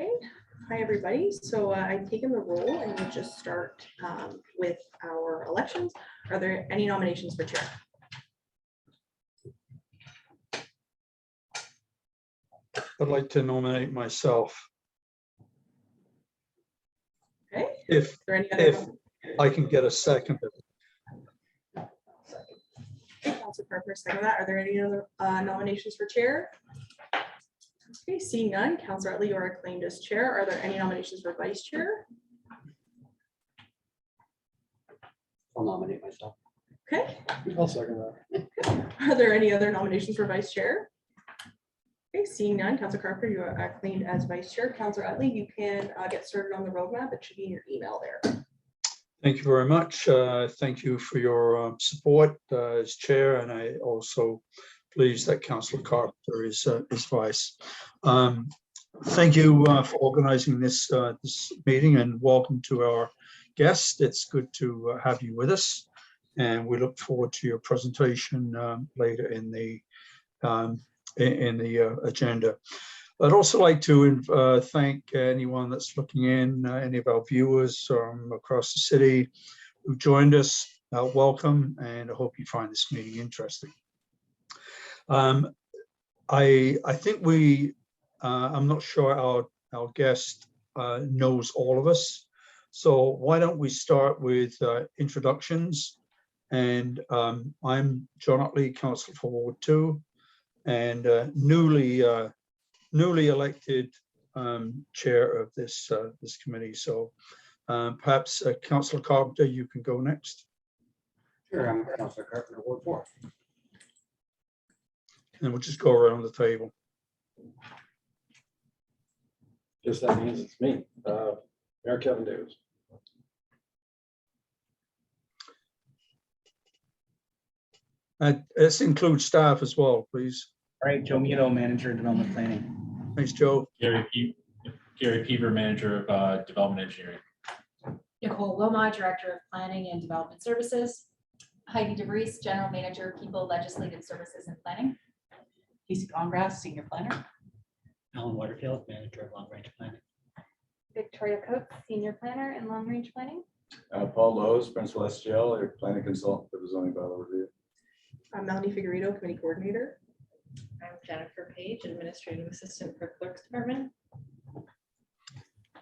Okay, hi everybody. So I've taken the roll and we'll just start with our elections. Are there any nominations for chair? I'd like to nominate myself. Okay. If I can get a second. Councilor Parker, second that. Are there any other nominations for chair? Okay, seeing none, Councilor Utley, you are acclaimed as chair. Are there any nominations for vice chair? I'll nominate myself. Okay. I'll second that. Are there any other nominations for vice chair? Okay, seeing none, Councilor Carper, you are acclaimed as vice chair. Councilor Utley, you can get started on the roadmap. It should be in your email there. Thank you very much. Thank you for your support as chair, and I also pleased that Councillor Carpenter is vice. Thank you for organizing this meeting, and welcome to our guest. It's good to have you with us, and we look forward to your presentation later in the agenda. I'd also like to thank anyone that's looking in, any of our viewers from across the city who joined us. Welcome, and I hope you find this meeting interesting. I think I'm not sure our guest knows all of us, so why don't we start with introductions? And I'm John Utley, Councillor for Ward 2, and newly elected chair of this committee. So perhaps Councillor Carpenter, you can go next. Sure, I'm Councillor Carpenter, Ward 4. And we'll just go around the table. Just that means it's me, Mayor Kevin Davis. Let's include staff as well, please. All right, Joe Muto, Manager of Development Planning. Thanks, Joe. Gary Peaver, Manager of Development Engineering. Nicole Loma, Director of Planning and Development Services. Heidi DeVries, General Manager, People, Legislative Services and Planning. Casey Congrass, Senior Planner. Alan Waterfield, Manager of Long Range Planning. Victoria Coates, Senior Planner in Long Range Planning. Paul Lowe's, Principal SGL, or Planning Consultant for the Zoning Bylaw Review. I'm Melanie Figueredo, Committee Coordinator. I'm Jennifer Page, Administrative Assistant for Clerk's Department.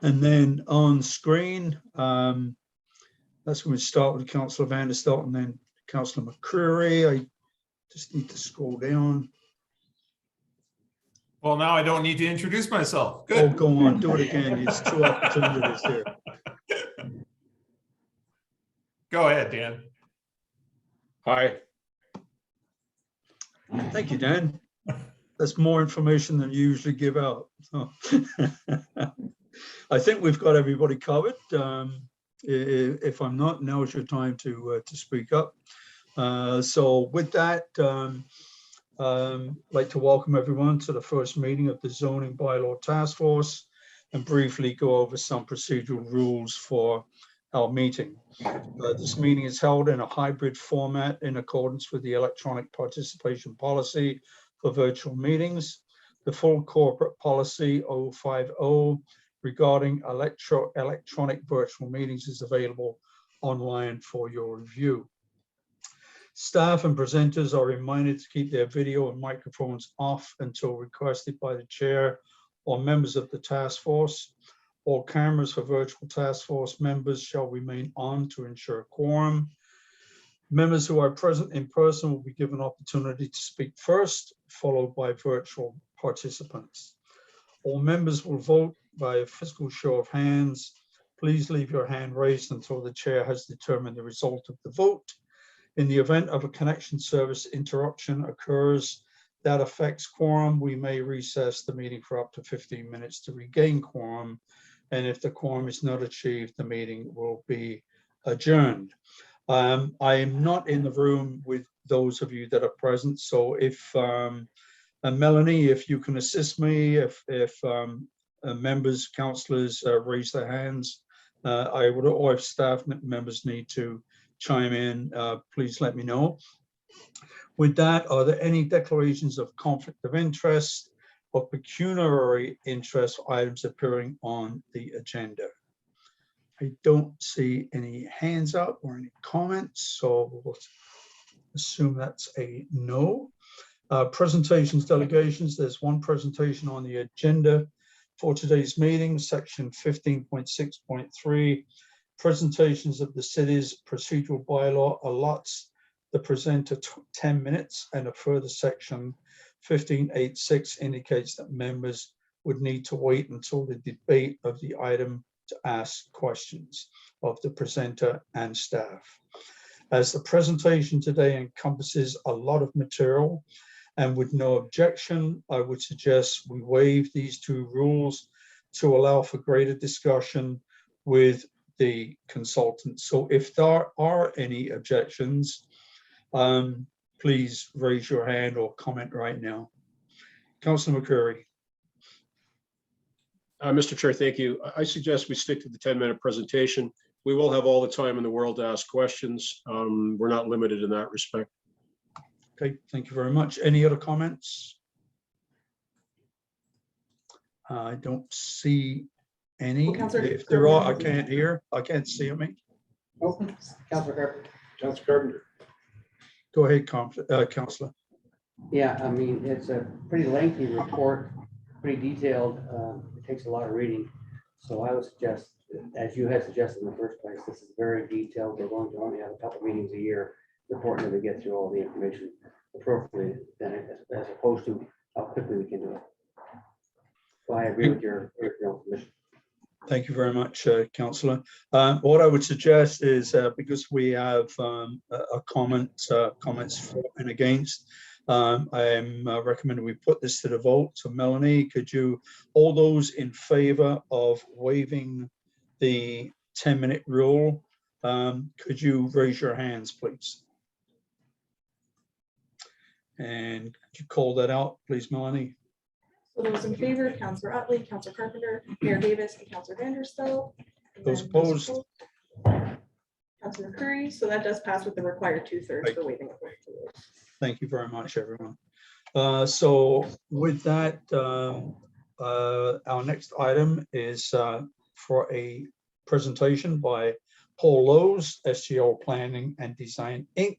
And then on screen, that's when we start with Councillor Vanderstelt and then Councillor McCreary. I just need to scroll down. Well, now I don't need to introduce myself. Good. Oh, go on, do it again. It's 2 opportunities here. Go ahead, Dan. Hi. Thank you, Dan. That's more information than you usually give out. So I think we've got everybody covered. If I'm not, now is your time to speak up. So with that, I'd like to welcome everyone to the first meeting of the Zoning Bylaw Task Force and briefly go over some procedural rules for our meeting. This meeting is held in a hybrid format in accordance with the electronic participation policy for virtual meetings. The full corporate policy 050 regarding electronic virtual meetings is available online for your review. Staff and presenters are reminded to keep their video and microphones off until requested by the chair or members of the task force. All cameras for virtual task force members shall remain on to ensure quorum. Members who are present in person will be given opportunity to speak first, followed by virtual participants. All members will vote by a physical show of hands. Please leave your hand raised until the chair has determined the result of the vote. In the event of a connection service interruption occurs that affects quorum, we may recess the meeting for up to 15 minutes to regain quorum. And if the quorum is not achieved, the meeting will be adjourned. I am not in the room with those of you that are present. So if Melanie, if you can assist me, if members, councillors raise their hands, I would, or if staff members need to chime in, please let me know. With that, are there any declarations of conflict of interest? of pecuniary interest items appearing on the agenda. I don't see any hands up or any comments, so we'll assume that's a no. Presentations, delegations, there's one presentation on the agenda for today's meeting, section 15.6.3. Presentations of the city's procedural bylaw allots the presenter 10 minutes, and a further section 15.8.6 indicates that members would need to wait until the debate of the item to ask questions of the presenter and staff. As the presentation today encompasses a lot of material, and with no objection, I would suggest we waive these two rules to allow for greater discussion with the consultant. So if there are any objections, please raise your hand or comment right now. Councillor McCurry. Mr. Chair, thank you. I suggest we stick to the 10-minute presentation. We will have all the time in the world to ask questions. We're not limited in that respect. Okay, thank you very much. Any other comments? I don't see any. Well, Councillor If there are, I Carpenter. can't hear. I can't see them. Oh, Councilor Carpenter. Councilor Carpenter. Go ahead, Councillor. Yeah, I mean, it's a pretty lengthy report, pretty detailed. It takes a lot of reading. So I would suggest, as you had suggested in the first place, this is very detailed. We're going to only have a couple meetings a year. It's important that we get through all the information appropriately, then as opposed to how quickly we can do it. So I agree with your commission. Thank you very much, Councillor. What I would suggest is, because we have comments for and against, I am recommending we put this to the vote. So Melanie, could you, all those in favor of waiving the 10-minute rule, could you raise your hands, please? And could you call that out, please, Melanie? So those in favor, Councillor Utley, Councillor Carpenter, Mayor Davis, and Councillor Vanderstel. And Those then opposed? Councillor Curry. So that does pass with the required 2/3 Right. for waiving of the rules. Thank you very much, everyone. So with that, our next item is for a presentation by Paul Lowe's, SGL Planning and Design, Inc.,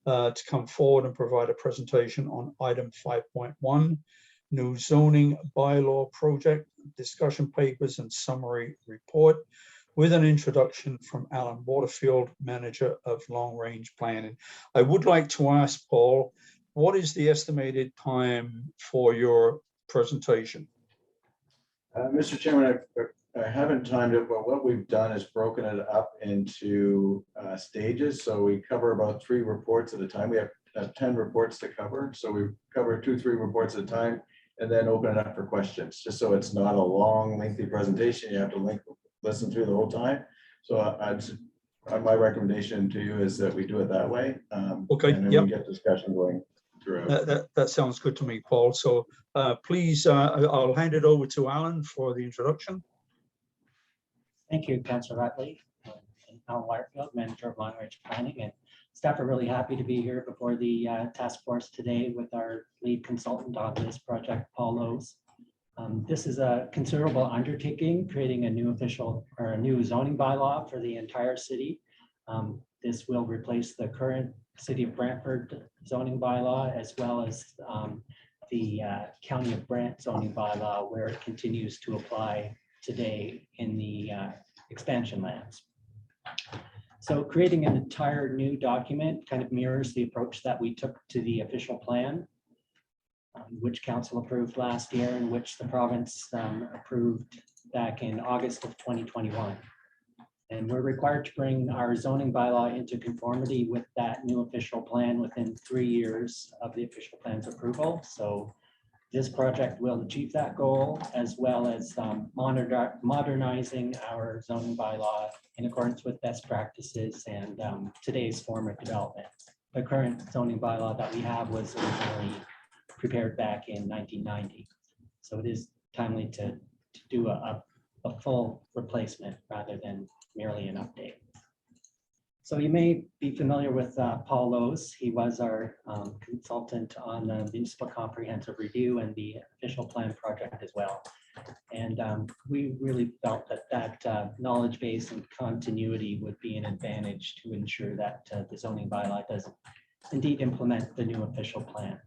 to come forward and provide a presentation on item 5.1, new zoning bylaw project, discussion papers and summary report, with an introduction from Alan Waterfield, Manager of Long Range Planning. I would like to ask Paul, what is the estimated time for your presentation? Mr. Chairman, I haven't timed it, but what we've done is broken it up into stages. So we cover about 3 reports at a time. We have 10 reports to cover. So we cover 2-3 reports at a time and then open it up for questions, just so it's not a long, lengthy presentation. You have to listen through the whole time. So my recommendation to you is that we do it that way. Okay, and then yep. we get discussion going throughout. That sounds good to me, Paul. So please, I'll hand it over to Alan for the introduction. Thank you, Councillor Utley. And Alan Waterfield, Manager of Long Range Planning, and staff are really happy to be here before the task force today with our lead consultant on this project, Paul Lowe's. This is a considerable undertaking, creating a new official or a new zoning bylaw for the entire city. This will replace the current City of Brantford zoning bylaw, as well as the County of Brant zoning bylaw, where it continues to apply today in the expansion lands. So creating an entire new document kind of mirrors the approach that we took to the official plan, which council approved last year and which the province approved back in August of 2021. And we're required to bring our zoning bylaw into conformity with that new official plan within 3 years of the official plan's approval. So this project will achieve that goal, as well as modernizing our zoning bylaw in accordance with best practices and today's form of development. The current zoning bylaw that we have was originally prepared back in 1990. So it is timely to do a full replacement rather than merely an update. So you may be familiar with Paul Lowe's. He was our consultant on the municipal comprehensive review and the official plan project as well. And we really felt that knowledge base and continuity would be an advantage to ensure that the zoning bylaw does indeed implement the new official plan.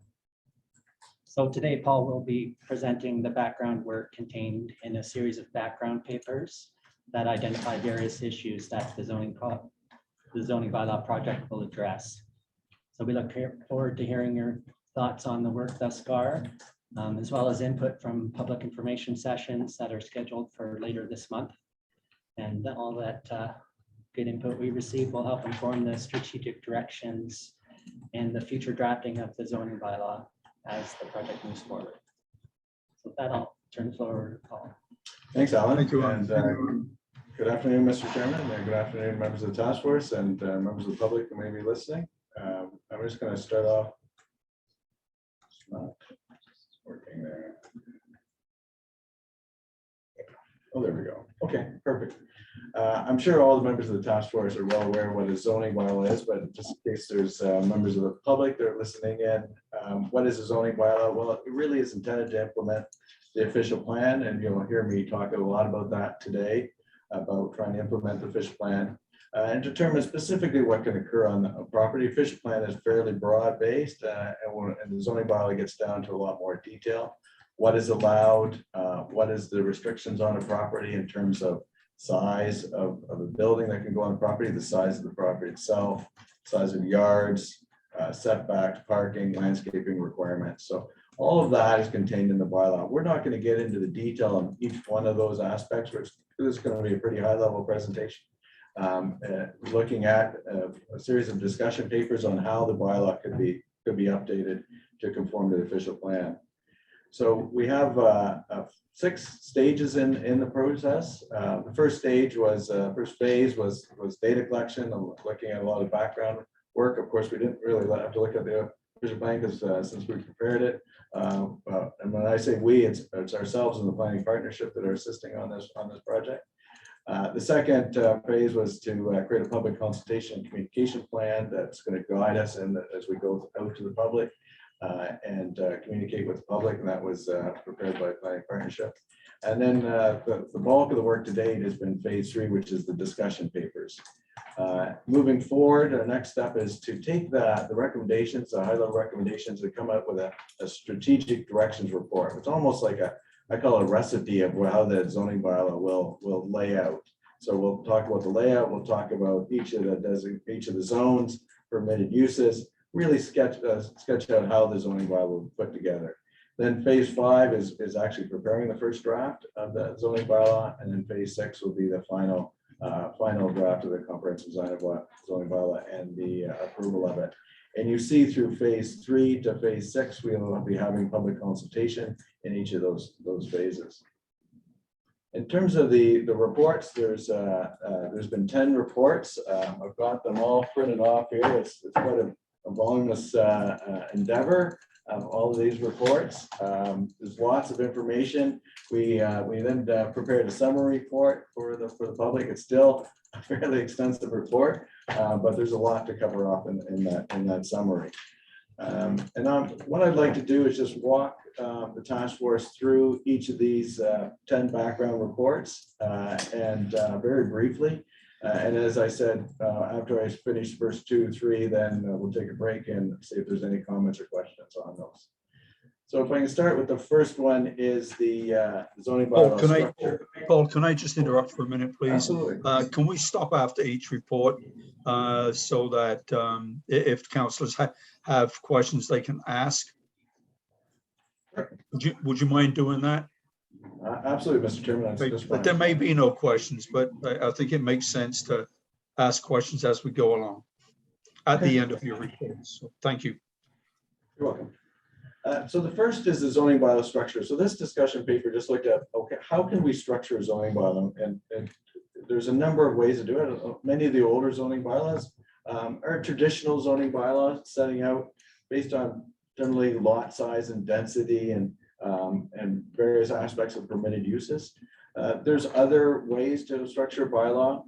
So today, Paul will be presenting the background work contained in a series of background papers that identify various issues that the zoning bylaw project will address. So we look forward to hearing your thoughts on the work thus far, as well as input from public information sessions that are scheduled for later this month. And all that good input we receive will help inform the strategic directions and the future drafting of the zoning bylaw as the project moves forward. So with that, I'll turn the floor over to Paul. Thanks, Alan. Thank you, And good afternoon, Mr. Chairman, and good afternoon, members of the task force and members of the public who may be listening. I'm just going to start off. It's not working there. Oh, there we go. Okay, perfect. I'm sure all the members of the task force are well aware what a zoning bylaw is, but just in case there's members of the public that are listening in, what is a zoning bylaw? Well, it really is intended to implement the official plan, and you'll hear me talk a lot about that today, about trying to implement the official plan and determine specifically what can occur on the property. Official plan is fairly broad based, and the zoning bylaw gets down to a lot more detail. What is allowed? What is the restrictions on a property in terms of size of a building that can go on the property, the size of the property itself, size of yards, setbacks, parking, landscaping requirements. So all of that is contained in the bylaw. We're not going to get into the detail on each one of those aspects, which is going to be a pretty high level presentation. Looking at a series of discussion papers on how the bylaw could be updated to conform to the official plan. So we have 6 stages in the process. The first phase was data collection, looking at a lot of background work. Of course, we didn't really have to look at the official plan because since we prepared it. And when I say we, it's ourselves and the planning partnership that are assisting on this project. The second phase was to create a public consultation and communication plan that's going to guide us and as we go out to the public. And communicate with the public, and that was prepared by planning partnership. And then the bulk of the work to date has been phase 3, which is the discussion papers. Moving forward, our next step is to take the recommendations, the high-level recommendations, and come up with a strategic directions report. It's almost like I call it a recipe of how the zoning bylaw will lay out. So we'll talk about the layout. We'll talk about each of the zones, permitted uses. Really sketch out how the zoning bylaw will put together. Then phase 5 is actually preparing the first draft of the zoning bylaw, and then phase 6 will be the final draft of the comprehensive zoning bylaw and the approval of it. And you see through phase 3 to phase 6, we will be having public consultation in each of those phases. In terms of the reports, there's been 10 reports. I've got them all printed off here. It's quite a voluminous endeavor of all of these reports. There's lots of information. We then prepared a summary report for the public. It's still a fairly extensive report, but there's a lot to cover off in that summary. What I'd like to do is just walk the task force through each of these 10 background reports and very briefly. And as I said, after I finish the first 2 or 3, then we'll take a break and see if there's any comments or questions on those. So if I can start with the first one is the zoning bylaw structure. Paul, can I just interrupt for a minute, please? Absolutely. Can we stop after each report so that if councillors have questions they can ask? Would you mind doing that? Absolutely, Mr. Chairman. That's just But fine. there may be no questions, but I think it makes sense to ask questions as we go along at the end of your reports. So thank you. You're welcome. So the first is the zoning bylaw structure. So this discussion paper just looked at, okay, how can we structure a zoning bylaw? And there's a number of ways to do it. Many of the older zoning bylaws are traditional zoning bylaws, setting out based on generally lot size and density and various aspects of permitted uses. There's other ways to structure a bylaw.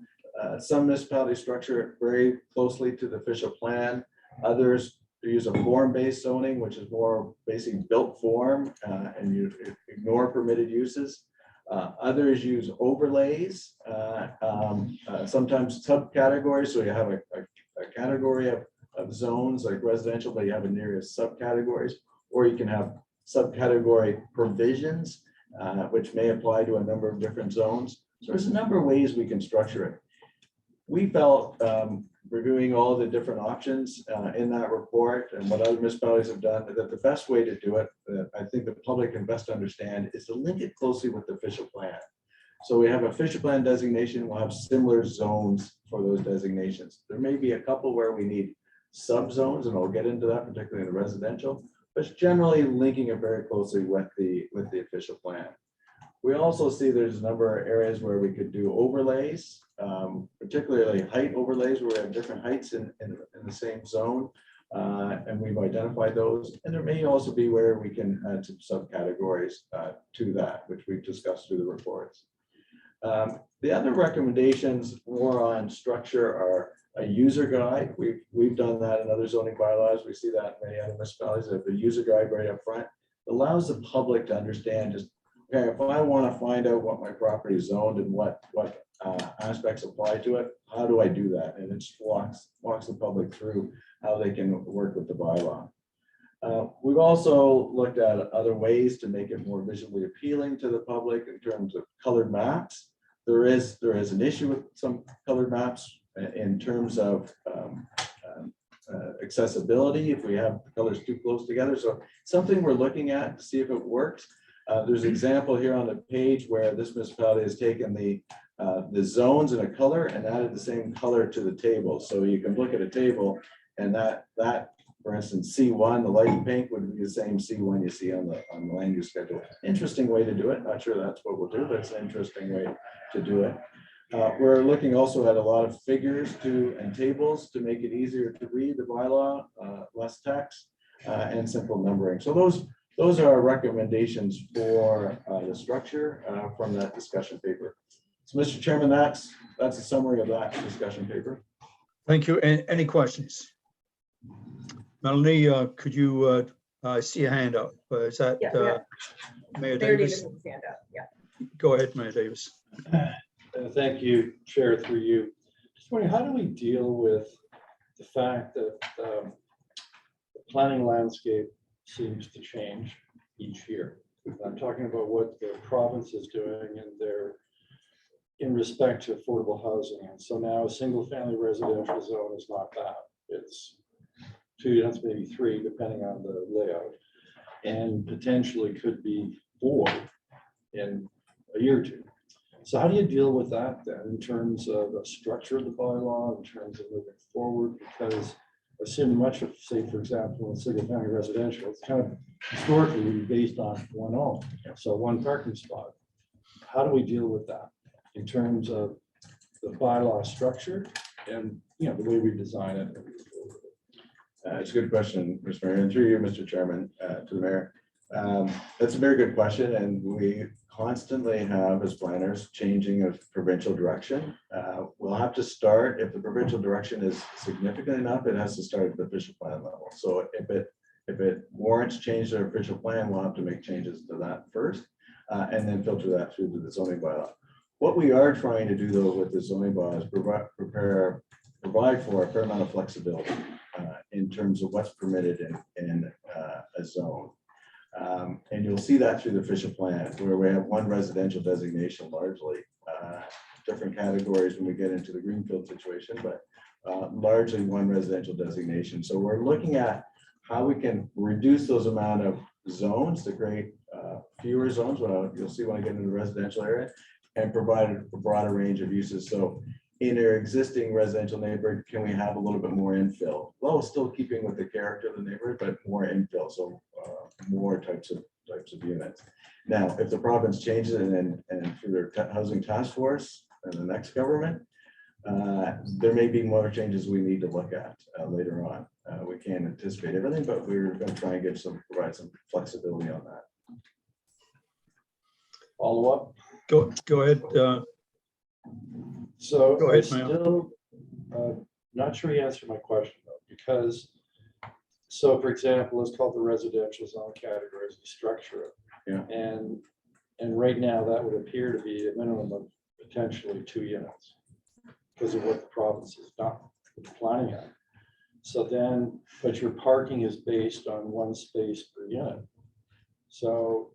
Some municipalities structure it very closely to the official plan. Others use a form-based zoning, which is more basically built form, and you ignore permitted uses. Others use overlays, sometimes subcategories. So you have a category of zones like residential, but you have a nearest subcategories, or you can have subcategory provisions, which may apply to a number of different zones. So there's a number of ways we can structure it. We felt, reviewing all the different options in that report and what other municipalities have done, that the best way to do it, that I think the public can best understand, is to link it closely with the official plan. So we have official plan designation, we'll have similar zones for those designations. There may be a couple where we need subzones, and I'll get into that, particularly in the residential, but it's generally linking it very closely with the official plan. We also see there's a number of areas where we could do overlays, particularly height overlays, where we have different heights in the same zone, and we've identified those. And there may also be where we can add some subcategories to that, which we've discussed through the reports. The other recommendations more on structure are a user guide. We've done that in other zoning bylaws. We see that in many other municipalities. The user guide right up front allows the public to understand just, okay, if I want to find out what my property is zoned and what aspects apply to it, how do I do that? And it just walks the public through how they can work with the bylaw. We've also looked at other ways to make it more visually appealing to the public in terms of colored maps. There is an issue with some colored maps in terms of accessibility if we have the colors too close together. So something we're looking at to see if it works. There's an example here on the page where this municipality has taken the zones in a color and added the same color to the table. So you can look at a table and that for instance, C1, the light pink would be the same C1 you see on the land use schedule. Interesting way to do it. Not sure that's what we'll do, but it's an interesting way to do it. We're looking also at a lot of figures and tables to make it easier to read the bylaw, less text, and simple numbering. So those are our recommendations for the structure from that discussion paper. So, Mr. Chairman, that's a summary of that discussion paper. Thank you. Any questions? Melanie, could you see a hand up? Is that Yeah, Mayor Mayor Davis? Davis' hand up, yeah. Go ahead, Mayor Davis. Thank you, Chair, through you. Just wondering, how do we deal with the fact that the planning landscape seems to change each year? I'm talking about what the province is doing in respect to affordable housing. And so now a single family residential zone is not that. It's 2 units, maybe 3, depending on the layout, and potentially could be 4 in a year or 2. So how do you deal with that then in terms of the structure of the bylaw, in terms of moving forward? Because I assume much of, say, for example, in single family residential, it's kind of historically based on one home, so one parking spot. How do we deal with that in terms of the bylaw structure and the way we design it? It's a good question, Mr. Mayor, and through you, Mr. Chairman, to the Mayor. That's a very good question, and we constantly have, as planners, changing of provincial direction. We'll have to start, if the provincial direction is significant enough, it has to start at the official plan level. So if it warrants change to our official plan, we'll have to make changes to that first, and then filter that through to the zoning bylaw. What we are trying to do, though, with the zoning bylaw is provide for a fair amount of flexibility in terms of what's permitted in a zone. And you'll see that through the official plan, where we have one residential designation largely, different categories when we get into the greenfield situation, but largely one residential designation. So we're looking at how we can reduce those amount of zones to create fewer zones, you'll see when I get into the residential area, and provide a broader range of uses. So in our existing residential neighborhood, can we have a little bit more infill? Well, still keeping with the character of the neighborhood, but more infill, so more types of units. Now, if the province changes it and through their housing task force and the next government, there may be more changes we need to look at later on. We can't anticipate everything, but we're going to try and provide some flexibility on that. Follow up? Go ahead. So Go I'm ahead, Mayor. still not sure you answered my question though, because, so for example, let's call it the residential zone category as we structure it. Yeah. And right now that would appear to be a minimum of potentially 2 units because of what the province has done with the planning act. So then, but your parking is based on 1 space per unit. So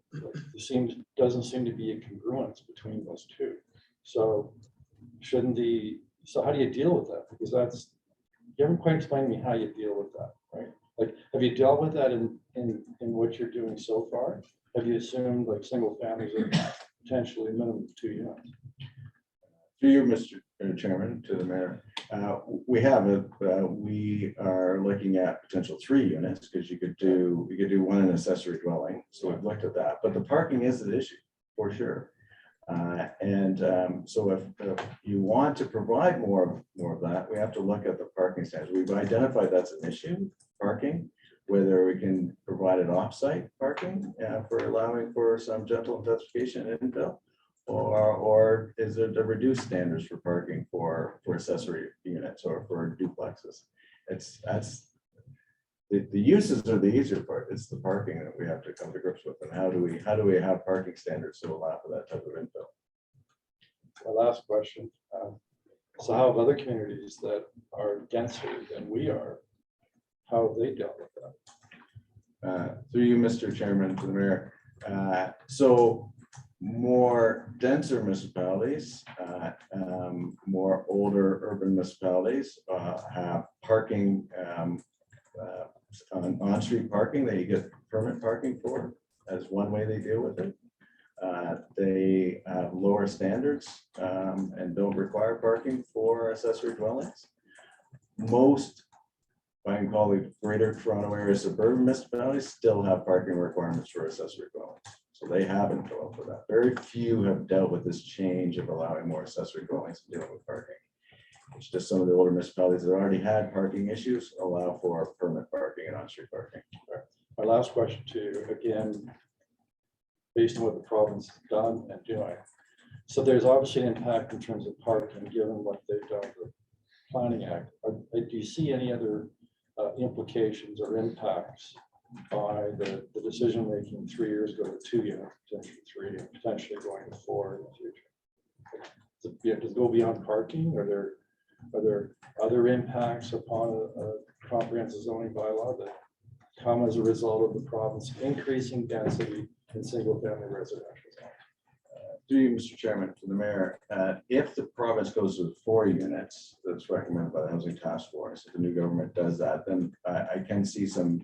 doesn't seem to be a congruence between those two. So so how do you deal with that? Because you haven't quite explained to me how you deal with that, right? Like, have you dealt with that in what you're doing so far? Have you assumed like single families are potentially minimum of 2 units? Through you, Mr. Chairman, to the mayor, we have it. We are looking at potential 3 units because you could do 1 in accessory dwelling. So we've looked at that, but the parking is an issue for sure. So if you want to provide more of that, we have to look at the parking standards. We've identified that's an issue, parking, whether we can provide an off-site parking for allowing for some gentle intensification and infill, or is it the reduced standards for parking for accessory units or for duplexes? The uses are the easier part. It's the parking that we have to come to grips with, and how do we have parking standards to allow for that type of infill? My last question. So how have other communities that are denser than we are, how have they dealt with that? Through you, Mr. Chairman, to the mayor. So more denser municipalities, more older urban municipalities have parking on-street parking that you get permit parking for as one way they deal with it. They have lower standards and don't require parking for accessory dwellings. Most, I can call it greater Toronto area suburban municipalities, still have parking requirements for accessory dwellings. So they haven't dealt with that. Very few have dealt with this change of allowing more accessory dwellings and dealing with parking. It's just some of the older municipalities that already had parking issues allow for permit parking and on-street parking. My last question to you, again, based on what the province has done and doing. So there's obviously an impact in terms of parking, given what they've done with the Planning Act. Do you see any other implications or impacts by the decision making 3 years ago to 2 units, potentially 3, and potentially going to 4 in the future? Does it go beyond parking? Are there other impacts upon a comprehensive zoning bylaw that come as a result of the province increasing density in single family residential? Through you, Mr. Chairman, to the mayor, if the province goes to 4 units, that's recommended by the Housing Task Force, if the new government does that, then I can see some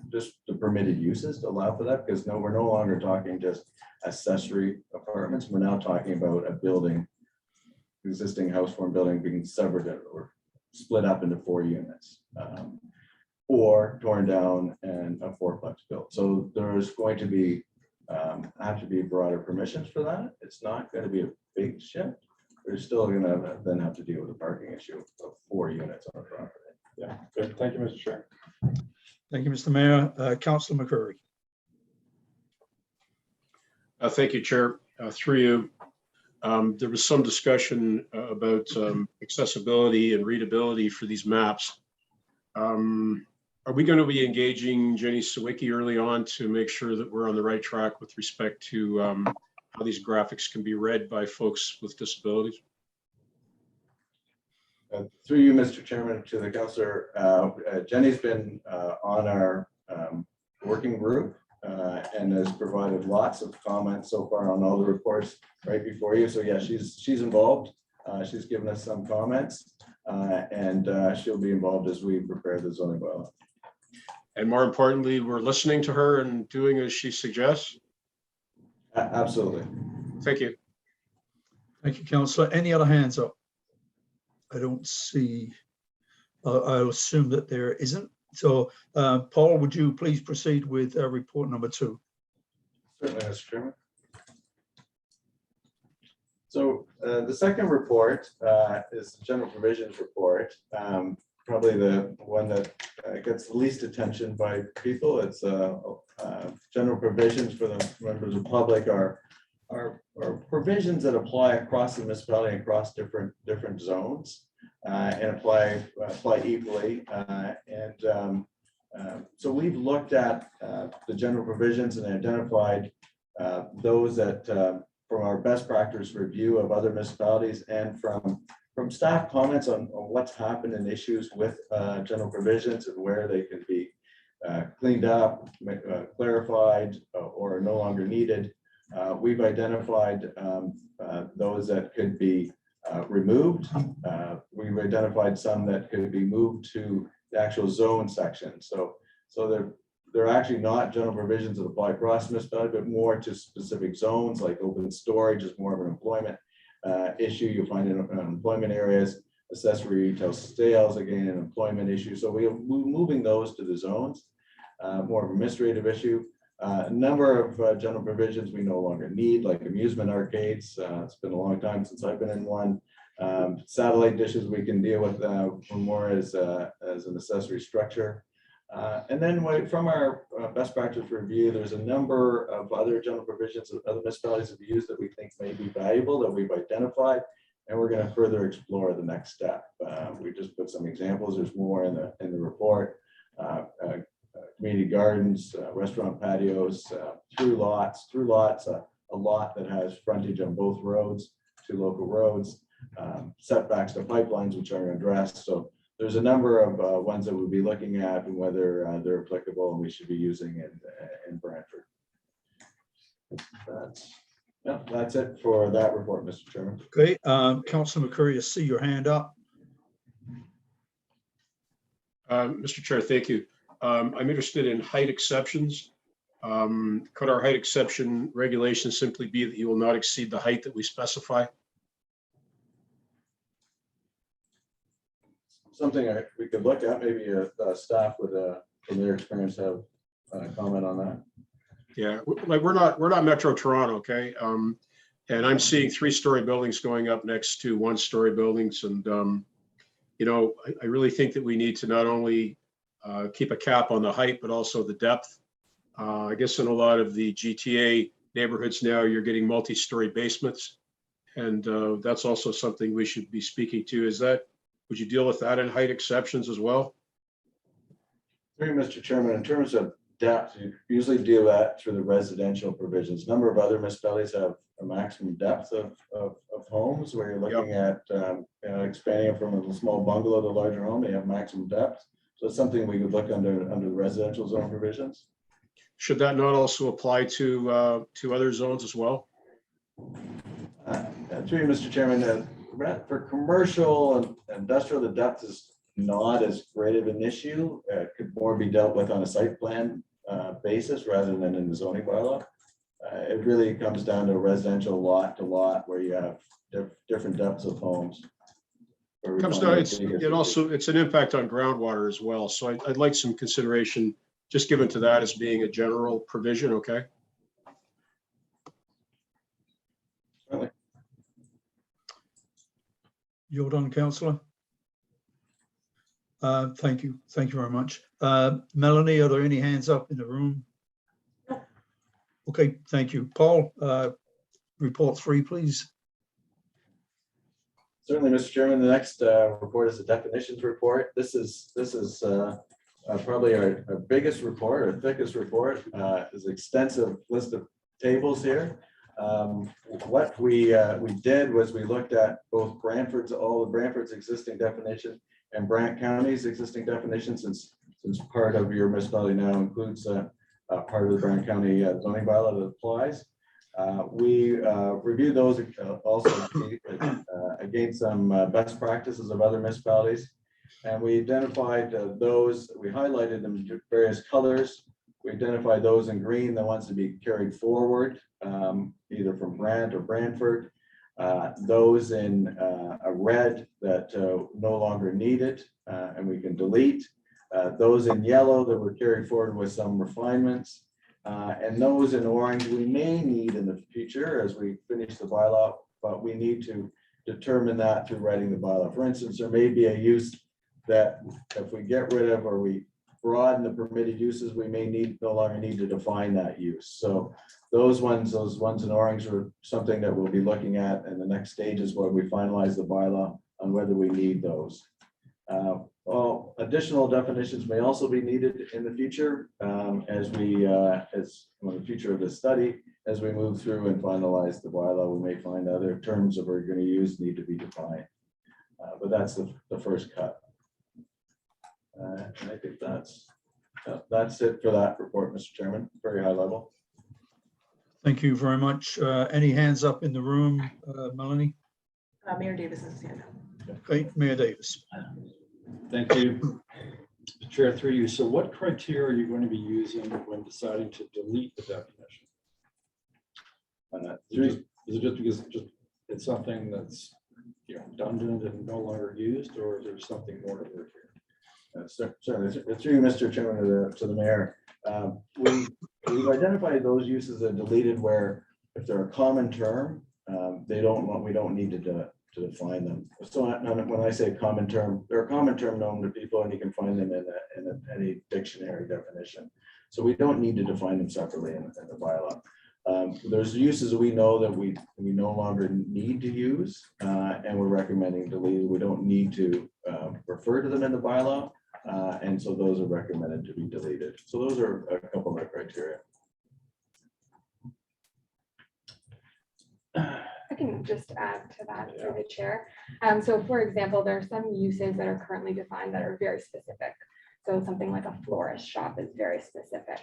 just the permitted uses to allow for that, because we're no longer talking just accessory apartments. We're now talking about a building, existing house form building being severed or split up into 4 units, or torn down and a 4-plex built. So there's going to be have to be broader permissions for that. It's not going to be a big shift. We're still going to then have to deal with the parking issue of 4 units on a property. Yeah, good. Thank you, Mr. Chair. Thank you, Mr. Mayor. Councillor McCurry. Thank you, Chair. Through you. There was some discussion about accessibility and readability for these maps. Are we going to be engaging Jenny Sawicki early on to make sure that we're on the right track with respect to how these graphics can be read by folks with disabilities? Through you, Mr. Chairman, to the councillor, Jenny's been on our working group and has provided lots of comments so far on all the reports right before you. So yeah, she's involved. She's given us some comments and she'll be involved as we prepare the zoning bylaw. And more importantly, we're listening to her and doing as she suggests. Absolutely. Thank you. Thank you, councillor. Any other hands up? I don't see. I'll assume that there isn't. So, Paul, would you please proceed with report number 2? Certainly, Mr. Chairman. So the second report is the general provisions report. Probably the one that gets the least attention by people. It's general provisions for the members of the public are are provisions that apply across the municipality, across different zones, and apply equally. So we've looked at the general provisions and identified those that from our best practice review of other municipalities and from staff comments on what's happened and issues with general provisions and where they can be cleaned up, clarified, or no longer needed. We've identified those that could be removed. We've identified some that could be moved to the actual zone section. So they're actually not general provisions that apply across municipality, but more to specific zones, like open storage is more of an employment issue. You'll find in employment areas, accessory retail sales, again, an employment issue. So we're moving those to the zones, more of an administrative issue. A number of general provisions we no longer need, like amusement arcades. It's been a long time since I've been in one. Satellite dishes we can deal with more as an accessory structure. And then from our best practice review, there's a number of other general provisions that other municipalities have used that we think may be valuable that we've identified, and we're going to further explore the next step. We just put some examples. There's more in the report. Community gardens, restaurant patios, through lots, a lot that has frontage on both roads, 2 local roads, setbacks to pipelines, which are addressed. So there's a number of ones that we'll be looking at and whether they're applicable and we should be using in Brantford. That's it for that report, Mr. Chairman. Okay, Councillor McCurry, I see your hand up. Mr. Chair, thank you. I'm interested in height exceptions. Could our height exception regulation simply be that you will not exceed the height that we specify? Something we could look at. Maybe staff would, from their experience, have a comment on that. Yeah, like we're not Metro Toronto, okay? And I'm seeing 3-story buildings going up next to 1-story buildings, and you know, I really think that we need to not only keep a cap on the height, but also the depth. I guess in a lot of the GTA neighborhoods now, you're getting multi-story basements, and that's also something we should be speaking to. Would you deal with that in height exceptions as well? Mr. Chairman, in terms of depth, you usually deal that through the residential provisions. A number of other municipalities have a maximum depth of homes where you're looking at expanding it from a small bungalow to a larger home. They have maximum depth. So it's something we could look under the residential zone provisions. Should that not also apply to other zones as well? Through you, Mr. Chairman, for commercial and industrial, the depth is not as great of an issue. It could more be dealt with on a site plan basis rather than in the zoning bylaw. It really comes down to a residential lot to lot where you have different depths of homes. Comes down, it's an impact on groundwater as well. So I'd like some consideration just given to that as being a general provision, okay? Really? You're done, Councillor. Thank you very much. Melanie, are there any hands up in the room? Okay, thank you. Paul, report 3, please. Certainly, Mr. Chairman. The next report is the definitions report. This is probably our biggest report, our thickest report. There's an extensive list of tables here. What we did was we looked at both all of Brantford's existing definition and Brant County's existing definition, since part of your municipality now includes part of the Brant County zoning bylaw that applies. We reviewed those also against some best practices of other municipalities, and we identified those. We highlighted them in various colors. We identified those in green, the ones to be carried forward, either from Brant or Brantford. Those in a red that no longer needed, and we can delete. Those in yellow that were carried forward with some refinements. And those in orange we may need in the future as we finish the bylaw, but we need to determine that through writing the bylaw. For instance, there may be a use that if we get rid of or we broaden the permitted uses, we may no longer need to define that use. So those ones in orange are something that we'll be looking at in the next stages where we finalize the bylaw on whether we need those. Well, additional definitions may also be needed in the future as the future of this study, as we move through and finalize the bylaw, we may find other terms that we're going to use need to be defined. But that's the first cut. And I think that's it for that report, Mr. Chairman, very high level. Thank you very much. Any hands up in the room, Melanie? Mayor Davis has his hand up. Okay, Mayor Davis. Thank you. Chair, through you. So what criteria are you going to be using when deciding to delete the definition? Is it just because it's something that's redundant and no longer used, or is there something more to work here? Certainly, through you, Mr. Chairman, to the mayor. We've identified those uses that are deleted where if they're a common term, we don't need to define them. So when I say common term, they're a common term known to people, and you can find them in any dictionary definition. So we don't need to define them separately in the bylaw. There's uses we know that we no longer need to use, and we're recommending deleted. We don't need to refer to them in the bylaw, and so those are recommended to be deleted. So those are a couple of our criteria. I can just add to that through the chair. So for example, there are some uses that are currently defined that are very specific. So something like a florist shop is very specific,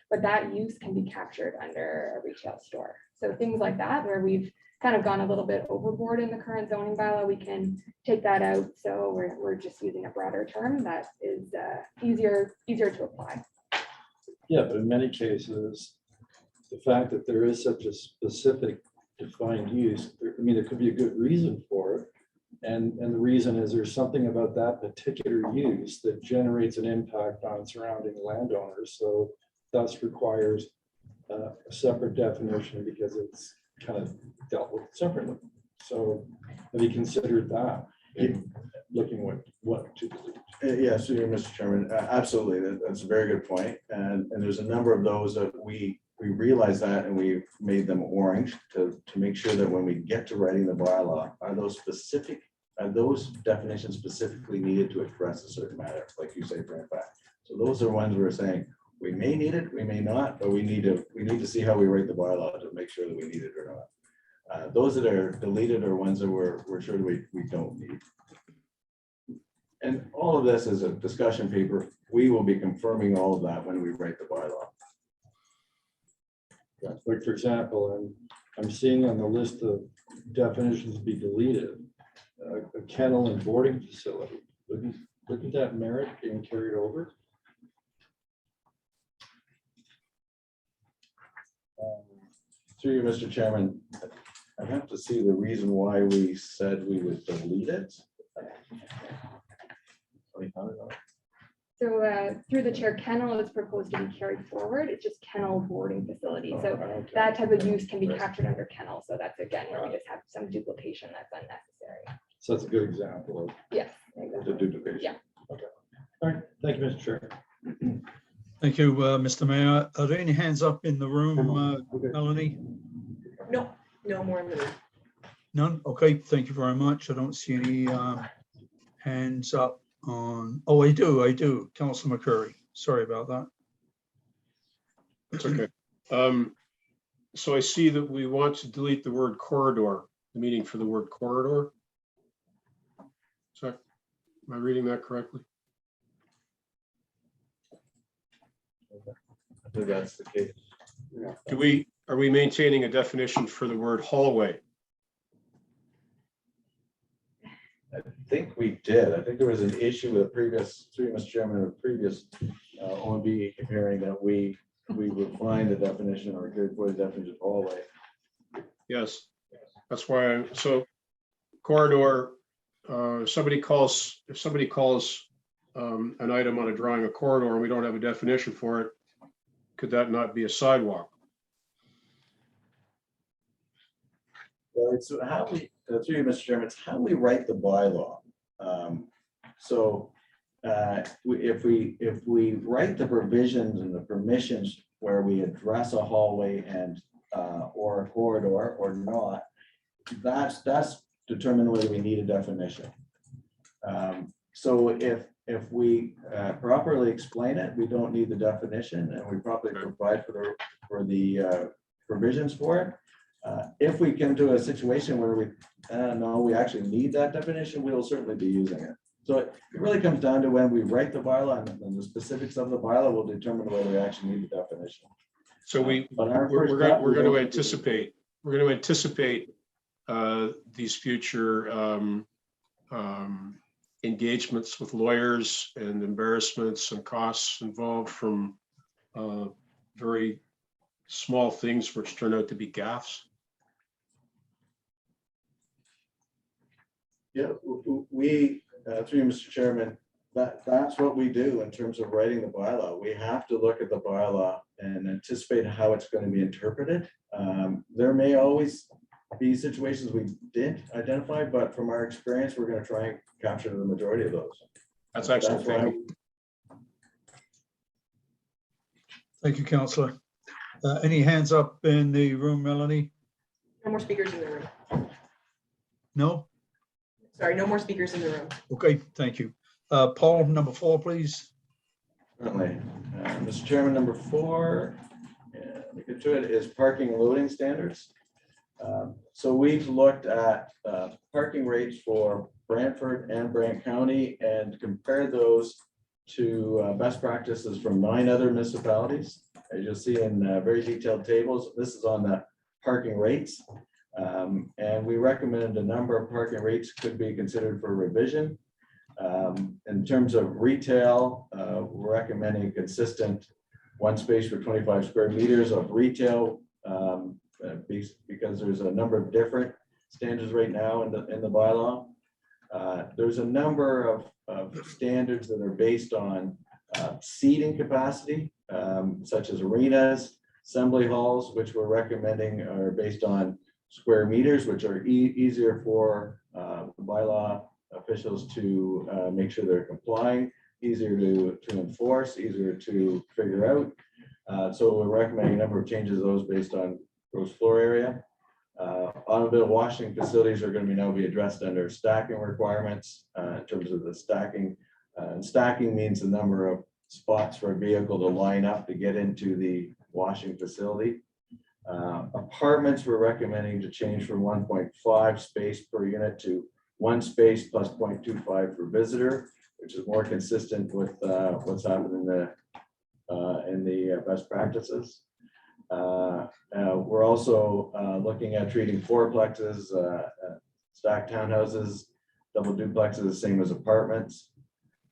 but that use can be captured under a retail store. So things like that, where we've kind of gone a little bit overboard in the current zoning bylaw, we can take that out. So we're just using a broader term that is easier to apply. Yeah, but in many cases, the fact that there is such a specific defined use, there could be a good reason for it. And the reason is there's something about that particular use that generates an impact on surrounding landowners. So thus requires a separate definition because it's kind of dealt with separately. So have you considered that in looking what to delete? Yes, Mr. Chairman, absolutely. That's a very good point. And there's a number of those that we realize that, and we made them orange to make sure that when we get to writing the bylaw, are those definitions specifically needed to address a certain matter, like you say, Brantford. So those are ones we're saying we may need it, we may not, but we need to see how we write the bylaw to make sure that we need it or not. Those that are deleted are ones that we're sure we don't need. And all of this is a discussion paper. We will be confirming all of that when we write the bylaw. Like, for example, I'm seeing on the list of definitions to be deleted, a kennel and boarding facility. Wouldn't that merit being carried over? Through you, Mr. Chairman, I have to see the reason why we said we would delete it. So through the chair, kennel is proposed to be carried forward. It's just kennel boarding facility. So that type of use can be captured under kennel. So that's again where we just have some duplication that's unnecessary. So that's a good example of Yes. the duplication. Yeah. Okay. All right. Thank you, Mr. Chair. Thank you, Mr. Mayor. Are there any hands up in the room, Melanie? No more in the room. None? Okay, thank you very much. I don't see any hands up on, oh, I do. Councillor McCurry. Sorry about that. That's okay. So I see that we want to delete the word corridor, the meaning for the word corridor. So am I reading that correctly? I think that's the case. Are we maintaining a definition for the word hallway? I think we did. I think there was an issue with a previous, through Mr. Chairman, a previous OMB hearing that we refined the definition or good for the definition of hallway. Yes, that's why. So corridor, if somebody calls an item on a drawing a corridor and we don't have a definition for it, could that not be a sidewalk? Well, it's how we, through you, Mr. Chairman, it's how we write the bylaw. If we write the provisions and the permissions where we address a hallway and or a corridor or not, that's determined whether we need a definition. So if we properly explain it, we don't need the definition, and we properly provide for the provisions for it. If we come to a situation where we actually need that definition, we will certainly be using it. So it really comes down to when we write the bylaw, and the specifics of the bylaw will determine whether we actually need the definition. So we're going to anticipate these future engagements with lawyers and embarrassments and costs involved from very small things which turn out to be gaffes. Yeah, we, through you, Mr. Chairman, that's what we do in terms of writing the bylaw. We have to look at the bylaw and anticipate how it's going to be interpreted. There may always be situations we didn't identify, but from our experience, we're going to try and capture the majority of those. That's excellent. Thank you. Thank you, Councillor. Any hands up in the room, Melanie? No more speakers in the room. No? Sorry, no more speakers in the room. Okay, thank you. Paul, number 4, please. Certainly. Mr. Chairman, number 4, let me get to it, is parking and loading standards. So we've looked at parking rates for Brantford and Brant County and compared those to best practices from 9 other municipalities. As you'll see in very detailed tables, this is on the parking rates. And we recommended a number of parking rates could be considered for revision. In terms of retail, we're recommending consistent 1 space for 25 square meters of retail because there's a number of different standards right now in the bylaw. There's a number of standards that are based on seating capacity, such as arenas, assembly halls, which we're recommending are based on square meters, which are easier for the bylaw officials to make sure they're complying, easier to enforce, easier to figure out. So we're recommending a number of changes of those based on gross floor area. Automobile washing facilities are going to now be addressed under stacking requirements in terms of the stacking. Stacking means the number of spots for a vehicle to line up to get into the washing facility. Apartments, we're recommending to change from 1.5 space per unit to 1 space plus 0.25 for visitor, which is more consistent with what's happened in the best practices. We're also looking at treating fourplexes, stacked townhouses, double duplexes, the same as apartments.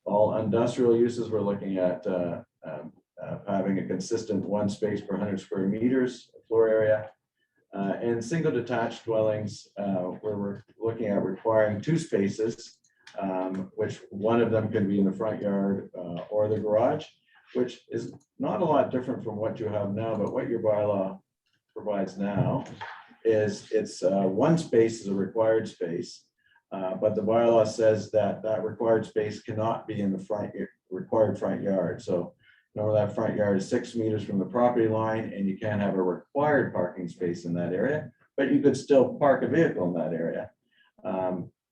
All industrial uses, we're looking at having a consistent 1 space per 100 square meters floor area. And single detached dwellings, where we're looking at requiring 2 spaces, which one of them can be in the front yard or the garage, which is not a lot different from what you have now, but what your bylaw provides now is it's 1 space is a required space, but the bylaw says that that required space cannot be in the required front yard. So remember that front yard is 6 meters from the property line, and you can't have a required parking space in that area, but you could still park a vehicle in that area.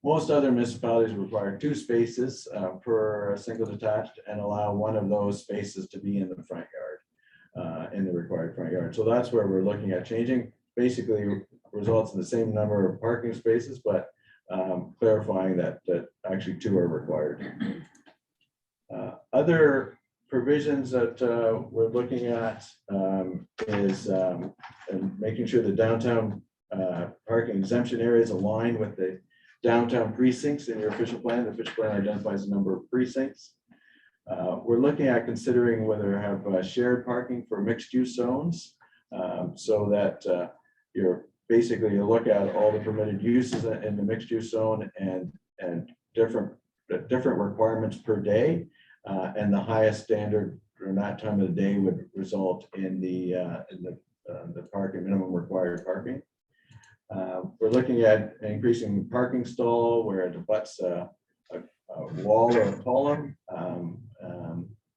Most other municipalities require 2 spaces per single detached and allow one of those spaces to be in the front yard, in the required front yard. So that's where we're looking at changing. Basically results in the same number of parking spaces, but clarifying that actually 2 are required. Other provisions that we're looking at is making sure the downtown parking exemption areas align with the downtown precincts in your official plan. The official plan identifies a number of precincts. We're looking at considering whether to have shared parking for mixed use zones, so that you're basically you look at all the permitted uses in the mixed use zone and different requirements per day, and the highest standard during that time of the day would result in the parking minimum required parking. We're looking at increasing parking stall where it abuts a wall or a column.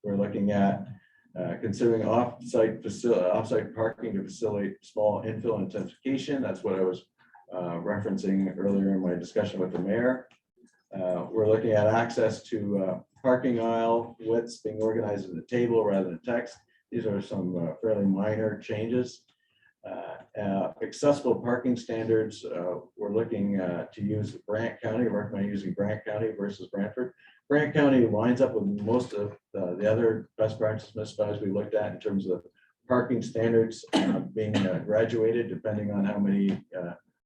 We're looking at Considering off-site parking to facilitate small infill intensification. That's what I was referencing earlier in my discussion with the mayor. We're looking at access to parking aisle widths being organized in the table rather than text. These are some fairly minor changes. Accessible parking standards, we're looking to use Brant County, recommend using Brant County versus Brantford. Brant County lines up with most of the other best practice municipalities we looked at in terms of parking standards being graduated depending on how many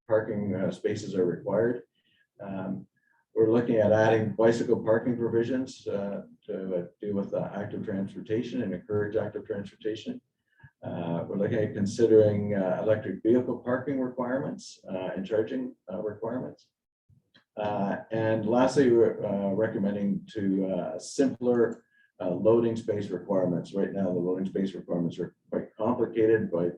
parking spaces are required. We're looking at adding bicycle parking provisions to do with active transportation and encourage active transportation. We're looking at considering electric vehicle parking requirements and charging requirements. And lastly, we're recommending to simpler loading space requirements. Right now, the loading space requirements are quite complicated by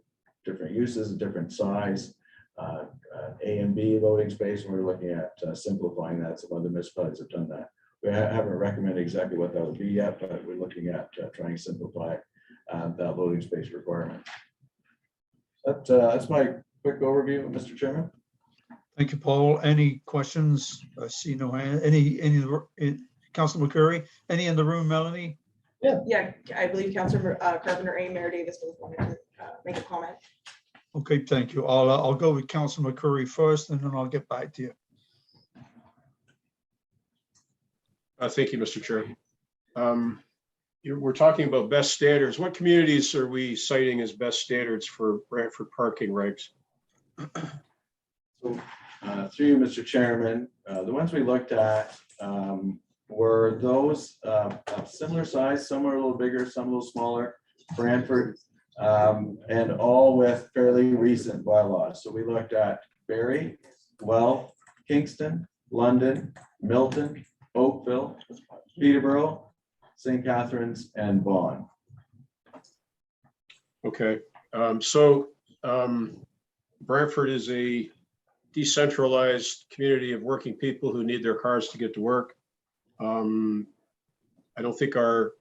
different uses, different size, A and B loading space. And we're looking at simplifying that. Some other municipalities have done that. We haven't recommended exactly what that would be yet, but we're looking at trying to simplify that loading space requirement. That's my quick overview, Mr. Chairman. Thank you, Paul. Any questions? I see no hand. Any Councilor McCurry? Any in the room, Melanie? Yeah, I believe Councilor Carpenter and Mayor Davis both wanted to make a comment. Okay, thank you. I'll go with Councilor McCurry first, and then I'll get back to you. Thank you, Mr. Chair. We're talking about best standards. What communities are we citing as best standards for Brantford parking regs? So, through you, Mr. Chairman, the ones we looked at were those of similar size. Some are a little bigger, some a little smaller. Brantford, and all with fairly recent bylaws. So we looked at Barrie, Guelph, Kingston, London, Milton, Oakville, Peterborough, St. Catharines, and Vaughan. Okay, Brantford is a decentralized community of working people who need their cars to get to work. I don't think our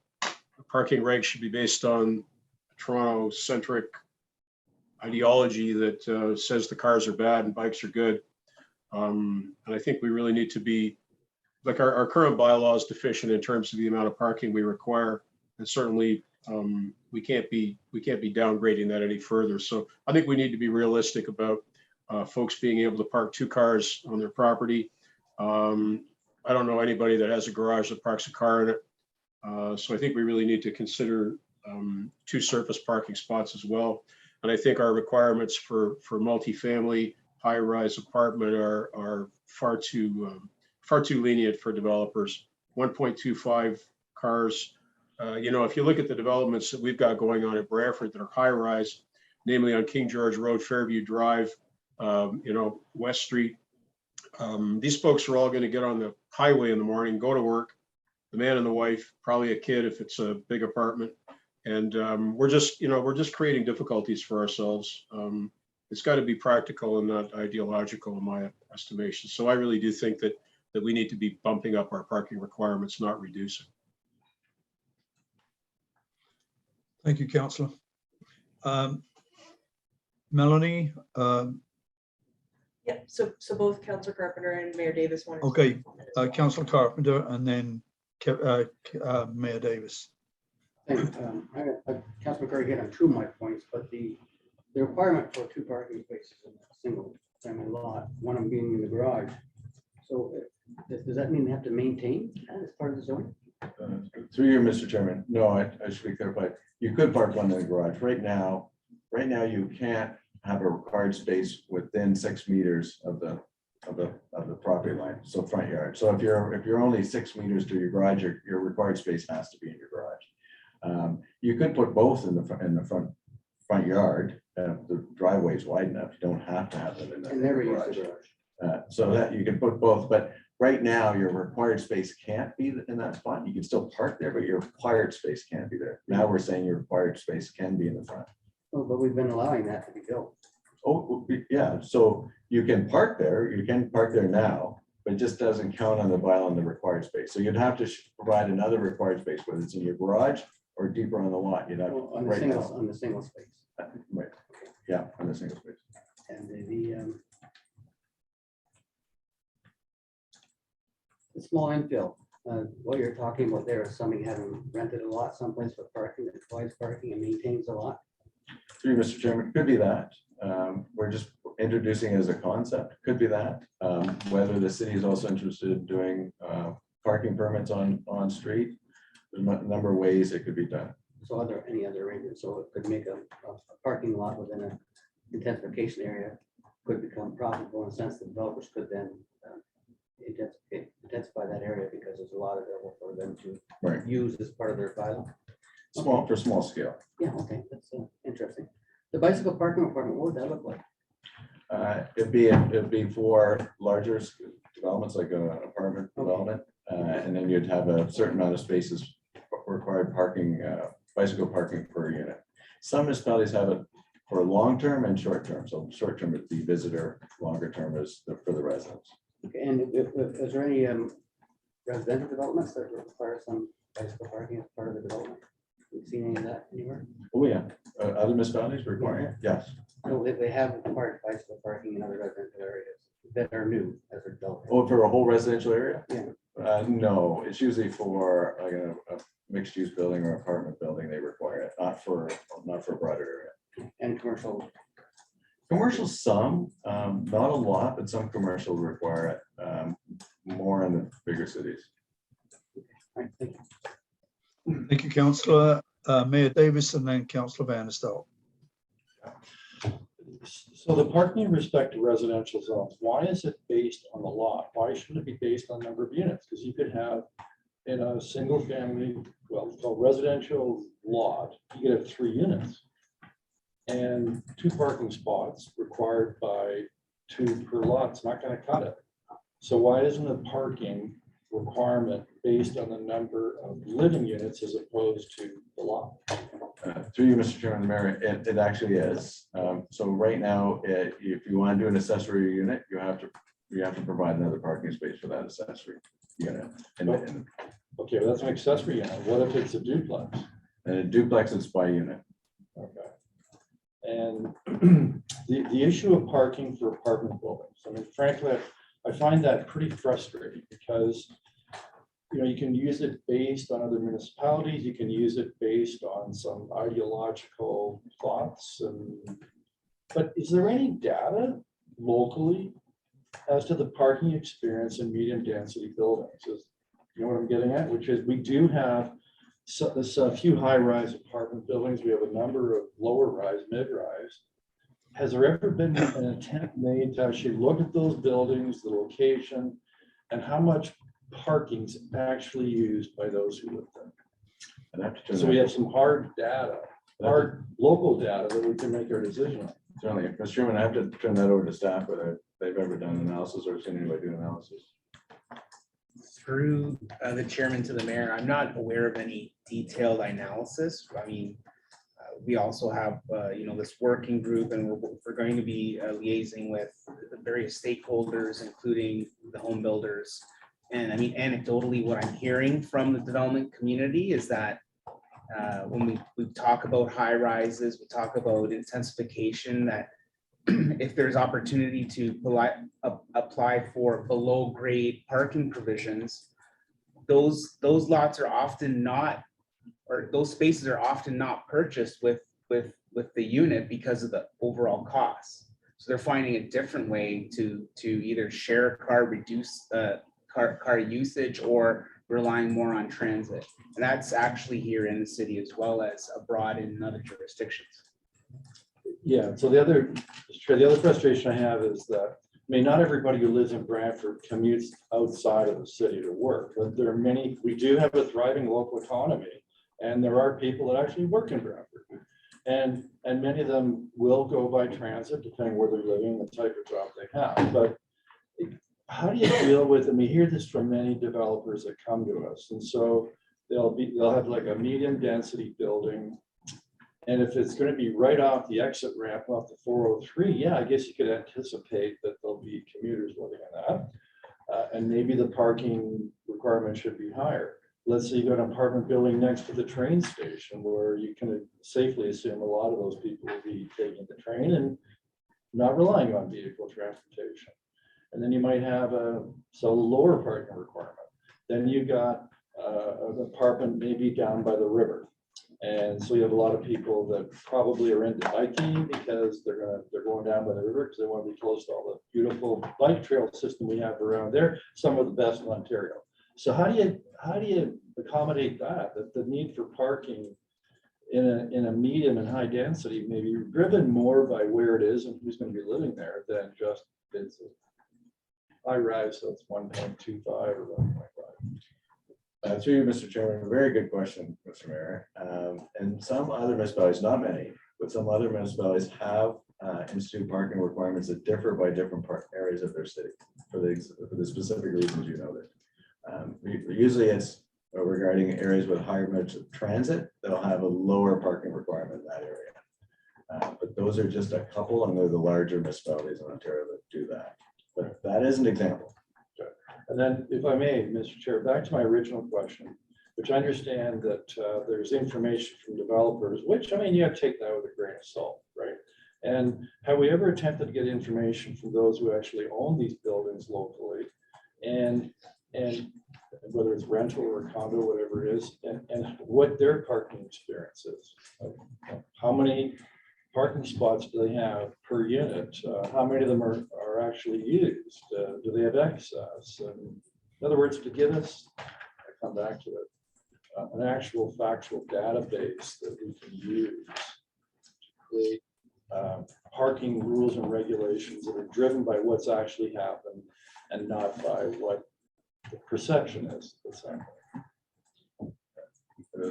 parking regs should be based on Toronto-centric ideology that says the cars are bad and bikes are good. And I think we really need to be, like our current bylaw is deficient in terms of the amount of parking we require. And certainly we can't be downgrading that any further. So I think we need to be realistic about folks being able to park 2 cars on their property. I don't know anybody that has a garage that parks a car in it. So I think we really need to consider 2 surface parking spots as well. And I think our requirements for multifamily high-rise apartment are far too lenient for developers. 1.25 cars. If you look at the developments that we've got going on at Brantford that are high-rise, namely on King George Road, Fairview Drive, West Street. These folks are all going to get on the highway in the morning, go to work, the man and the wife, probably a kid if it's a big apartment. And we're just creating difficulties for ourselves. It's got to be practical and not ideological in my estimation. So I really do think that we need to be bumping up our parking requirements, not reducing. Thank you, Councillor. Melanie? Yeah, so both Councilor Carpenter and Mayor Davis wanted to Okay, make a comment as well. Councillor Carpenter and then Mayor Davis. Councilor McCurry hit on 2 of my points, but the requirement for 2 parking spaces in a single family lot, one of them being in the garage. So does that mean they have to maintain that as part of the zoning? Through you, Mr. Chairman. No, I should be clarified. You could park one in the garage. Right now you can't have a required space within 6 meters of the property line, so front yard. So if you're only 6 meters to your garage, your required space has to be in your garage. You could put both in the front yard. The driveway is wide enough. You don't have to have them in the garage. So that you can put both, but right now your required space can't be in that spot. You can still park there, but your required space can't be there. Now we're saying your required space can be in the front. Oh, but we've been allowing that to be built. Oh, yeah, so you can park there now, but it just doesn't count on the bylaw on the required space. So you'd have to provide another required space, whether it's in your garage or deeper on the lot, you'd have. On the right single, now. on the single space. Right, yeah, on the single space. And the small infill, what you're talking about there is somebody having rented a lot someplace for parking, that provides parking and maintains a lot. Through you, Mr. Chairman, could be that. We're just introducing it as a concept, could be that. Whether the city is also interested in doing parking permits on street, there's a number of ways it could be done. So are there any other arrangements? So it could make a parking lot within a intensification area could become profitable in the sense that developers could then intensify that area because there's a lot available for them to Right. use as part of their bylaw. Small, for small scale. Yeah, okay, that's interesting. The bicycle parking requirement, what would that look like? It'd be for larger developments like an apartment development. And then you'd have a certain amount of spaces required parking, bicycle parking per unit. Some municipalities have it for long-term and short-term. So short-term would be visitor, longer term is for the residents. Okay, and is there any residential developments that require some bicycle parking as part of the development? We've seen any of that anywhere? Oh, yeah. Other municipalities requiring it? Yes. No, they have required bicycle parking in other residential areas that are new as a developer. Oh, for a whole residential area? Yeah. No, it's usually for like a mixed-use building or apartment building, they require it, not for a broader area. And commercial. Commercial, some, not a lot, but some commercial require it, more in the bigger cities. All right, thank you. Thank you, Councillor. Mayor Davis and then Councillor Van der Stel. So the parking in respect to residential zones, why is it based on the lot? Why shouldn't it be based on number of units? Because you could have in a single family, well, it's called residential lot, you could have 3 units. And 2 parking spots required by 2 per lot, it's not gonna cut it. So why isn't the parking requirement based on the number of living units as opposed to the lot? Through you, Mr. Chairman, Mayor, it actually is. So right now, if you want to do an accessory unit, you have to provide another parking space for that accessory unit. Okay, well, that's an accessory unit. What if it's a duplex? And a duplex is by unit. Okay. And the issue of parking for apartment buildings, I mean, frankly, I find that pretty frustrating because, you know, you can use it based on other municipalities, you can use it based on some ideological thoughts, but is there any data locally as to the parking experience in medium density buildings? You know what I'm getting at, which is we do have a few high-rise apartment buildings, we have a number of lower-rise, mid-rise. Has there ever been an attempt made to actually look at those buildings, the location, and how much parking's actually used by those who live there? So we have some hard data, hard local data that we can make our decision on. Certainly, Mr. Chairman, I have to turn that over to staff whether they've ever done analysis or seen anybody do analysis. Through the chairman to the mayor, I'm not aware of any detailed analysis. I mean, we also have, this working group, and we're going to be liaising with the various stakeholders, including the home builders. And I mean, anecdotally, what I'm hearing from the development community is that when we talk about high rises, we talk about intensification, that if there's opportunity to apply for below grade parking provisions, those lots are often not, or those spaces are often not purchased with the unit because of the overall costs. So they're finding a different way to either share a car, reduce car usage, or relying more on transit. And that's actually here in the city as well as abroad in other jurisdictions. Yeah, so the other frustration I have is that, I mean, not everybody who lives in Brantford commutes outside of the city to work, but there are many, we do have a thriving local economy, and there are people that actually work in Brantford. And many of them will go by transit, depending where they're living, the type of job they have. But how do you deal with, and we hear this from many developers that come to us, and so they'll have like a medium density building. And if it's going to be right off the exit ramp off the 403, yeah, I guess you could anticipate that there'll be commuters living in that. And maybe the parking requirement should be higher. let's say you got an apartment building next to the train station where you can safely assume a lot of those people will be taking the train and not relying on vehicle transportation. And then you might have a lower parking requirement. Then you got an apartment maybe down by the river. And so you have a lot of people that probably are into biking because they're going down by the river because they want to be close to all the beautiful bike trail system we have around there, some of the best in Ontario. So how do you accommodate that the need for parking in a medium and high density, maybe driven more by where it is and who's going to be living there than just it's a high rise, so it's 1.25 or 1.5. Through you, Mr. Chairman, a very good question, Mr. Mayor. And some other municipalities, not many, but some other municipalities have institute parking requirements that differ by different areas of their city for the specific reasons you noted. Usually it's regarding areas with higher modes of transit, they'll have a lower parking requirement in that area. But those are just a couple, and they're the larger municipalities in Ontario that do that. But that is an example. And then, if I may, Mr. Chair, back to my original question, which I understand that there's information from developers, which, I mean, you have to take that with a grain of salt, right? And have we ever attempted to get information from those who actually own these buildings locally, and whether it's rental or condo, whatever it is, and what their parking experience is? How many parking spots do they have per unit? How many of them are actually used? Do they have access? And in other words, to give us, I come back to it, an actual factual database that we can use to create parking rules and regulations that are driven by what's actually happened and not by what the perception is.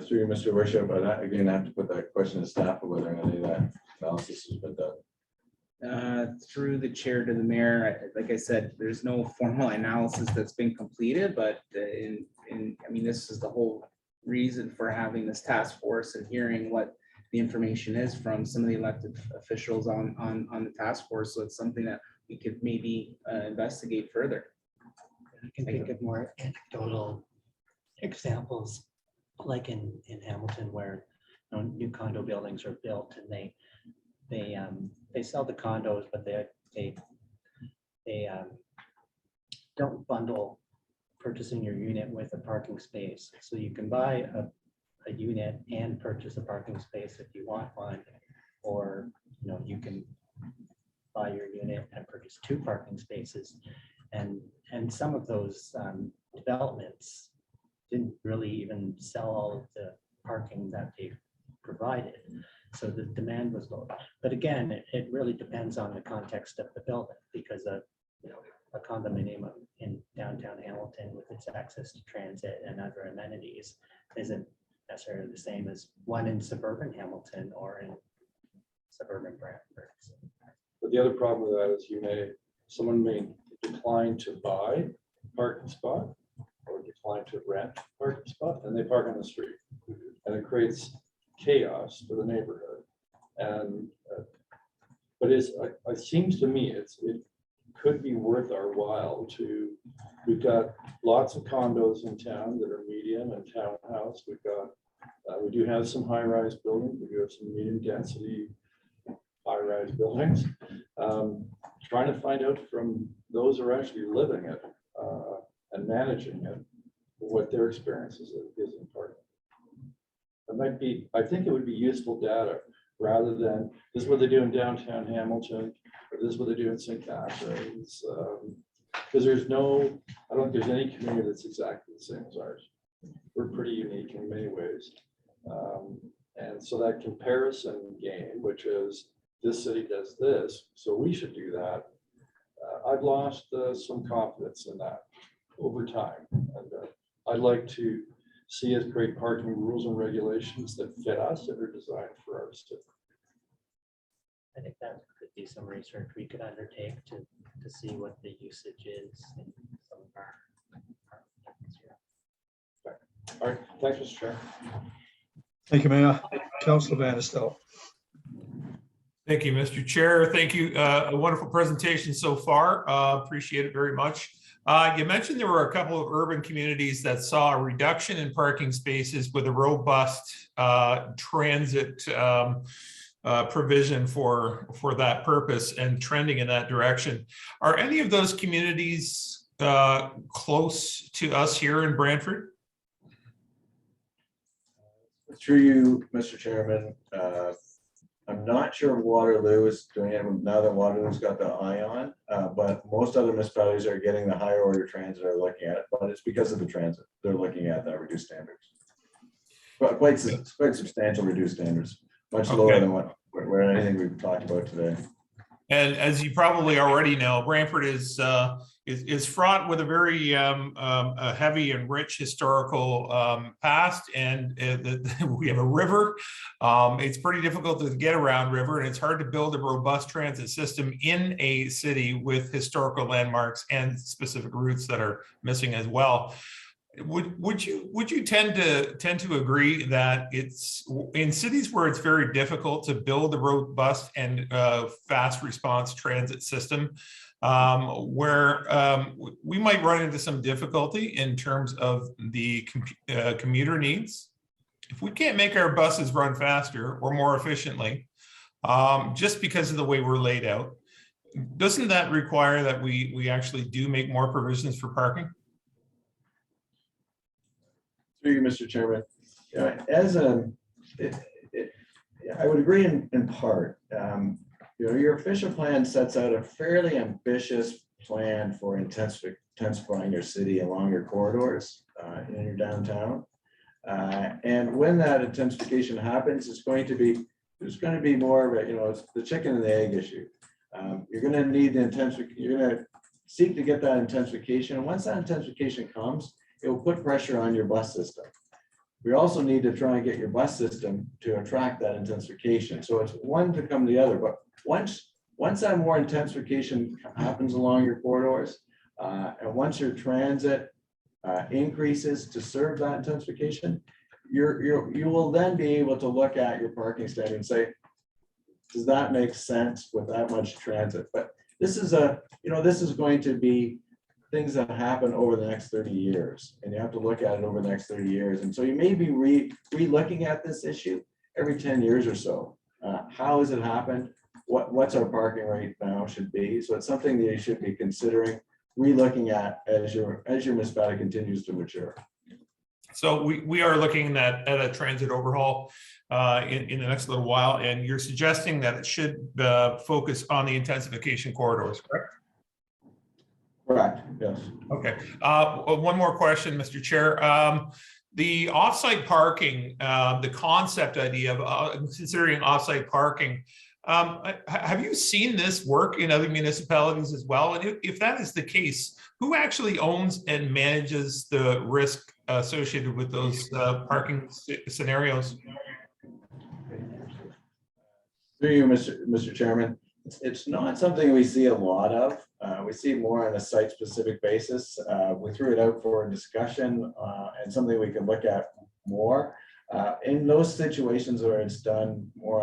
Through you, Mr. Worship, but again, I have to put that question to staff of whether any of that analysis has been done. Through the chair to the mayor, like I said, there's no formal analysis that's been completed, but I mean, this is the whole reason for having this task force and hearing what the information is from some of the elected officials on the task force. So it's something that we could maybe investigate further. I can think of more anecdotal examples, like in Hamilton, where new condo buildings are built, and they sell the condos, but they don't bundle purchasing your unit with a parking space. So you can buy a unit and purchase a parking space if you want one, or you can buy your unit and purchase 2 parking spaces. And some of those developments didn't really even sell all of the parking that they provided. So the demand was low. But again, it really depends on the context of the building, because a condominium in downtown Hamilton with its access to transit and other amenities isn't necessarily the same as one in suburban Hamilton or in suburban Brantford. But the other problem with that is someone may decline to buy a parking spot or decline to rent a parking spot, and they park on the street, and it creates chaos for the neighborhood. And but it seems to me it could be worth our while we've got lots of condos in town that are medium and townhouse. We do have some high-rise buildings. We do have some medium density high-rise buildings. Trying to find out from those who are actually living it and managing it, what their experiences is in parking. It might be, I think it would be useful data rather than this is what they do in downtown Hamilton, or this is what they do in St. Catharines. Because I don't think there's any community that's exactly the same as ours. We're pretty unique in many ways. And so that comparison game, which is this city does this, so we should do that. I've lost some confidence in that over time. And I'd like to see us create parking rules and regulations that fit us and are designed for our city. I think that could be some research we could undertake to see what the usage is in some of our. All right, thanks, Mr. Chair. Thank you, Mayor. Councillor Banistel. Thank you, Mr. Chair. Thank you. A wonderful presentation so far. Appreciate it very much. You mentioned there were a couple of urban communities that saw a reduction in parking spaces with a robust transit provision for that purpose and trending in that direction. Are any of those communities close to us here in Brantford? Through you, Mr. Chairman, I'm not sure if Waterloo is doing it now that Waterloo's got the ion, but most other municipalities are getting the higher order transit are looking at it, but it's because of the transit. They're looking at that reduced standards. But quite substantial reduced standards, much lower than where anything we've talked about today. And as you probably already know, Brantford is fraught with a very a heavy and rich historical past, and we have a river. It's pretty difficult to get around river, and it's hard to build a robust transit system in a city with historical landmarks and specific routes that are missing as well. Would you tend to agree that it's in cities where it's very difficult to build a robust and fast response transit system, where we might run into some difficulty in terms of the commuter needs? If we can't make our buses run faster or more efficiently, just because of the way we're laid out, doesn't that require that we actually do make more provisions for parking? Through you, Mr. Chairman, I would agree in part. Your official plan sets out a fairly ambitious plan for intensifying your city along your corridors in your downtown. And when that intensification happens, there's going to be more of a, it's the chicken and the egg issue. You're going to need the intensification. You're going to seek to get that intensification. And once that intensification comes, it will put pressure on your bus system. We also need to try and get your bus system to attract that intensification. So it's one to come to the other. But once that more intensification happens along your corridors, and once your transit increases to serve that intensification, you will then be able to look at your parking standard and say, does that make sense with that much transit? But this is going to be things that happen over the next 30 years, and you have to look at it over the next 30 years. And so you may be re-looking at this issue every 10 years or so. How has it happened? What's our parking rate now should be? So it's something that you should be considering re-looking at as your municipality continues to mature. So we are looking at a transit overhaul in the next little while, and you're suggesting that it should focus on the intensification corridors, correct? Correct, yes. Okay. One more question, Mr. Chair. The offsite parking, the concept idea of considering offsite parking, have you seen this work in other municipalities as well? And if that is the case, who actually owns and manages the risk associated with those parking scenarios? Through you, Mr. Chairman, it's not something we see a lot of. We see more on a site-specific basis. We threw it out for a discussion and something we can look at more. In those situations where it's done more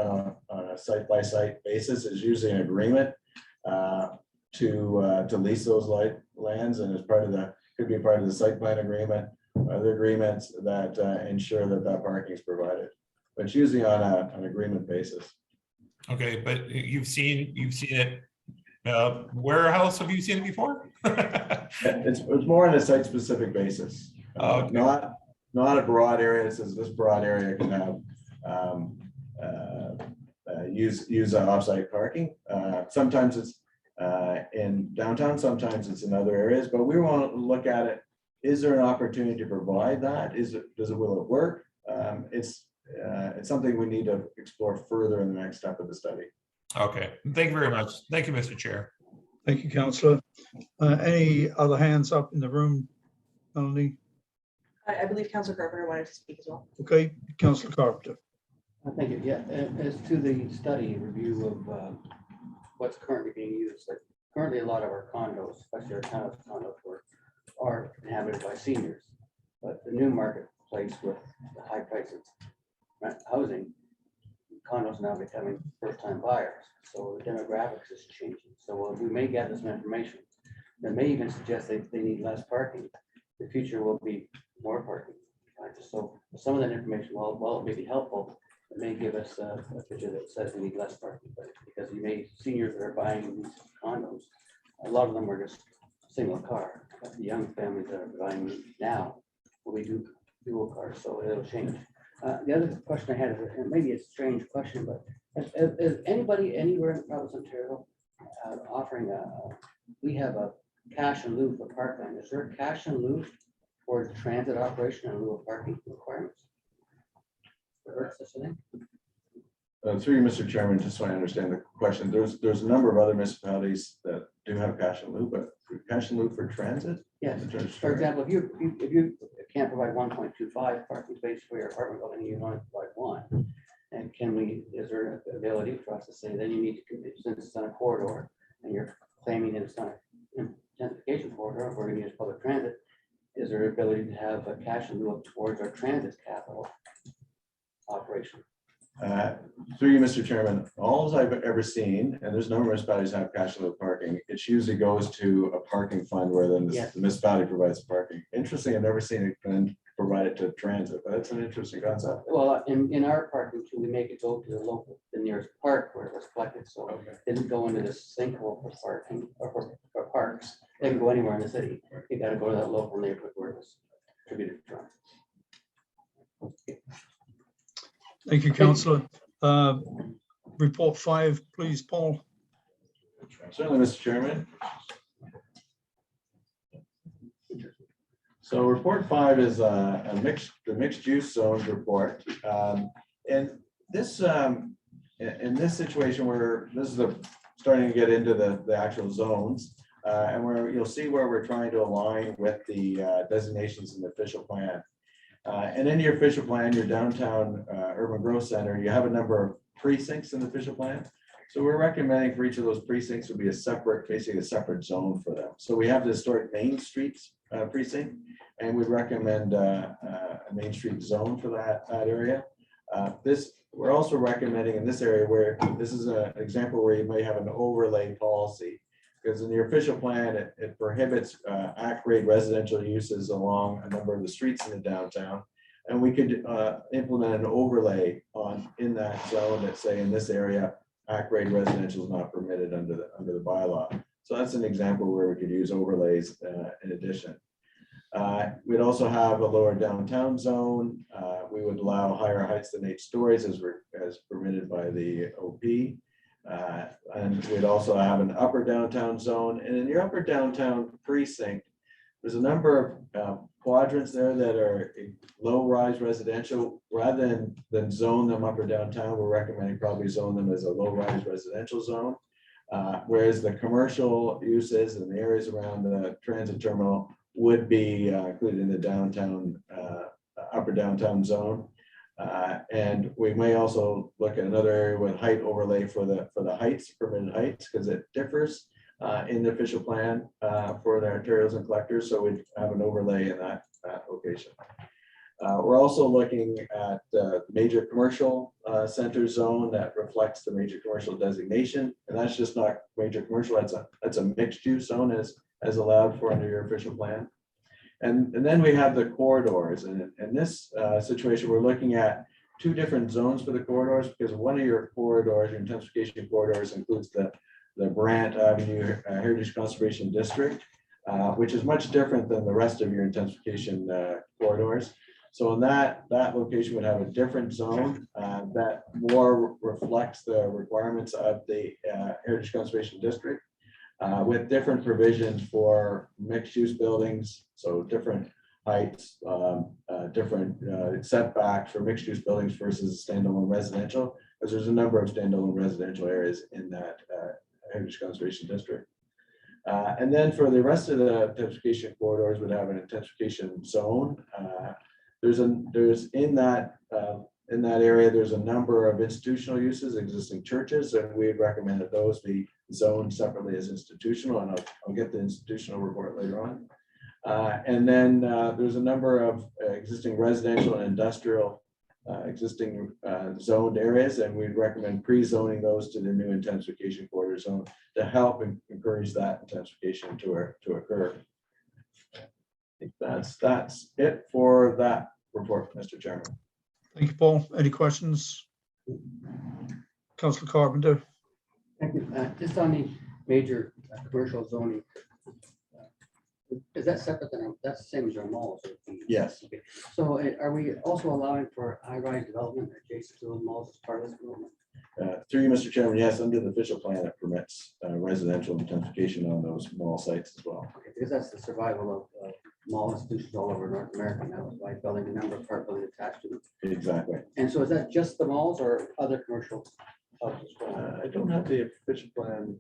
on a site-by-site basis, is usually an agreement to lease those lands, and as could be part of the site plan agreement, other agreements that ensure that parking is provided. But it's usually on an agreement basis. Okay, but you've seen it. Where else have you seen it before? It's more on a site-specific basis. Okay. Not a broad area. It says this broad area can have use offsite parking. Sometimes it's in downtown, sometimes it's in other areas. But we want to look at it. Is there an opportunity to provide that? Will it work? It's something we need to explore further in the next step of the study. Okay, thank you very much. Thank you, Mr. Chair. Thank you, Councillor. Any other hands up in the room, Melanie? I believe Councillor Carpenter wanted to speak as well. Okay, Councillor Carpenter. Thank you. Yeah, as to the study review of what's currently being used, like currently a lot of our condos, especially our townhouse condos, are inhabited by seniors. But the new marketplace with the high prices, rent housing, condos now becoming first-time buyers. So the demographics is changing. So we may gather some information. that may even suggest they need less parking. The future will be more parking. So some of that information, while it may be helpful, it may give us a picture that says we need less parking, but because seniors that are buying these condos, a lot of them are just single car. But the young families that are buying now will be dual cars, so it'll change. The other question I had is, and maybe it's a strange question, but is anybody anywhere in the province of Ontario offering we have a cash in lieu for parkland? Is there cash in lieu for the transit operation in lieu of parking requirements? Through you, Mr. Chairman, just so I understand the question, there's a number of other municipalities that do have cash in lieu, but cash in lieu for transit? Yes. For example, if you can't provide 1.25 parking space for your apartment building, you only provide one. And is there an ability for us to say, then you need to, since it's on a corridor and you're claiming that it's not an intensification corridor, if we're going to use public transit, is there ability to have a cash in lieu towards our transit capital operation? Through you, Mr. Chairman, all I've ever seen, and there's a number of municipalities that have cash in lieu parking, it usually goes to a parking fund where then the municipality provides the parking. Interesting, I've never seen it then provide it to transit, but that's an interesting concept. Well, in our parking too, we make it go to the nearest park where it was collected, so it didn't go into this sinkhole for parking or for parks. They can go anywhere in the city. You got to go to that local neighborhood where it was attributed from. Thank you, Councillor. Report 5, please, Paul. Certainly, Mr. Chairman. So report 5 is the mixed use zones report. And this in this situation where this is starting to get into the actual zones, and where you'll see where we're trying to align with the designations in the official plan. And in your official plan, your downtown urban growth center, you have a number of precincts in the official plan. So we're recommending for each of those precincts would be basically a separate zone for them. So we have the historic Main Street precinct, and we recommend a Main Street zone for that area. We're also recommending in this area where this is an example where you may have an overlay policy. Because in your official plan, it prohibits at-grade residential uses along a number of the streets in the downtown. And we could implement an overlay in that zone that say in this area, at-grade residential is not permitted under the bylaw. So that's an example where we could use overlays in addition. We'd also have a lower downtown zone. We would allow higher heights than 8 stories as permitted by the OP. And we'd also have an upper downtown zone. And in your upper downtown precinct, there's a number of quadrants there that are low-rise residential. Rather than zone them upper downtown, we're recommending probably zone them as a low-rise residential zone. Whereas the commercial uses and the areas around the transit terminal would be included in the downtown, upper downtown zone. And we may also look at another area with height overlay for the heights, permitted heights, because it differs in the official plan for the arterials and collectors. So we'd have an overlay in that location. We're also looking at the major commercial center zone that reflects the major commercial designation. And that's just not major commercial, that's a mixed use zone as allowed for under your official plan. And then we have the corridors. And in this situation, we're looking at 2 different zones for the corridors, because one of your corridors, your intensification corridors, includes the Brant Avenue Heritage Conservation District, which is much different than the rest of your intensification corridors. So in that location would have a different zone that more reflects the requirements of the Heritage Conservation District. With different provisions for mixed-use buildings, so different heights, different setbacks for mixed-use buildings versus standalone residential, because there's a number of standalone residential areas in that Heritage Conservation District. And then for the rest of the intensification corridors would have an intensification zone. There's in that area, there's a number of institutional uses, existing churches, and we'd recommend that those be zoned separately as institutional, and I'll get the institutional report later on. And then there's a number of existing residential and industrial existing zoned areas, and we'd recommend pre-zoning those to the new intensification corridor zone to help encourage that intensification to occur. I think that's it for that report, Mr. Chairman. Thank you, Paul. Any questions? Councillor Carpenter? Thank you. Just on the major commercial zoning, is that separate than, that's the same as our malls? Yes. Okay. So are we also allowing for high-rise development adjacent to those malls as part of this development? Through you, Mr. Chairman, yes, under the official plan, it permits residential intensification on those mall sites as well. Okay, because that's the survival of mall institutions all over North America now, is by building a number of part buildings attached to them. Exactly. And so is that just the malls or other commercial hubs as well? I don't have the official plan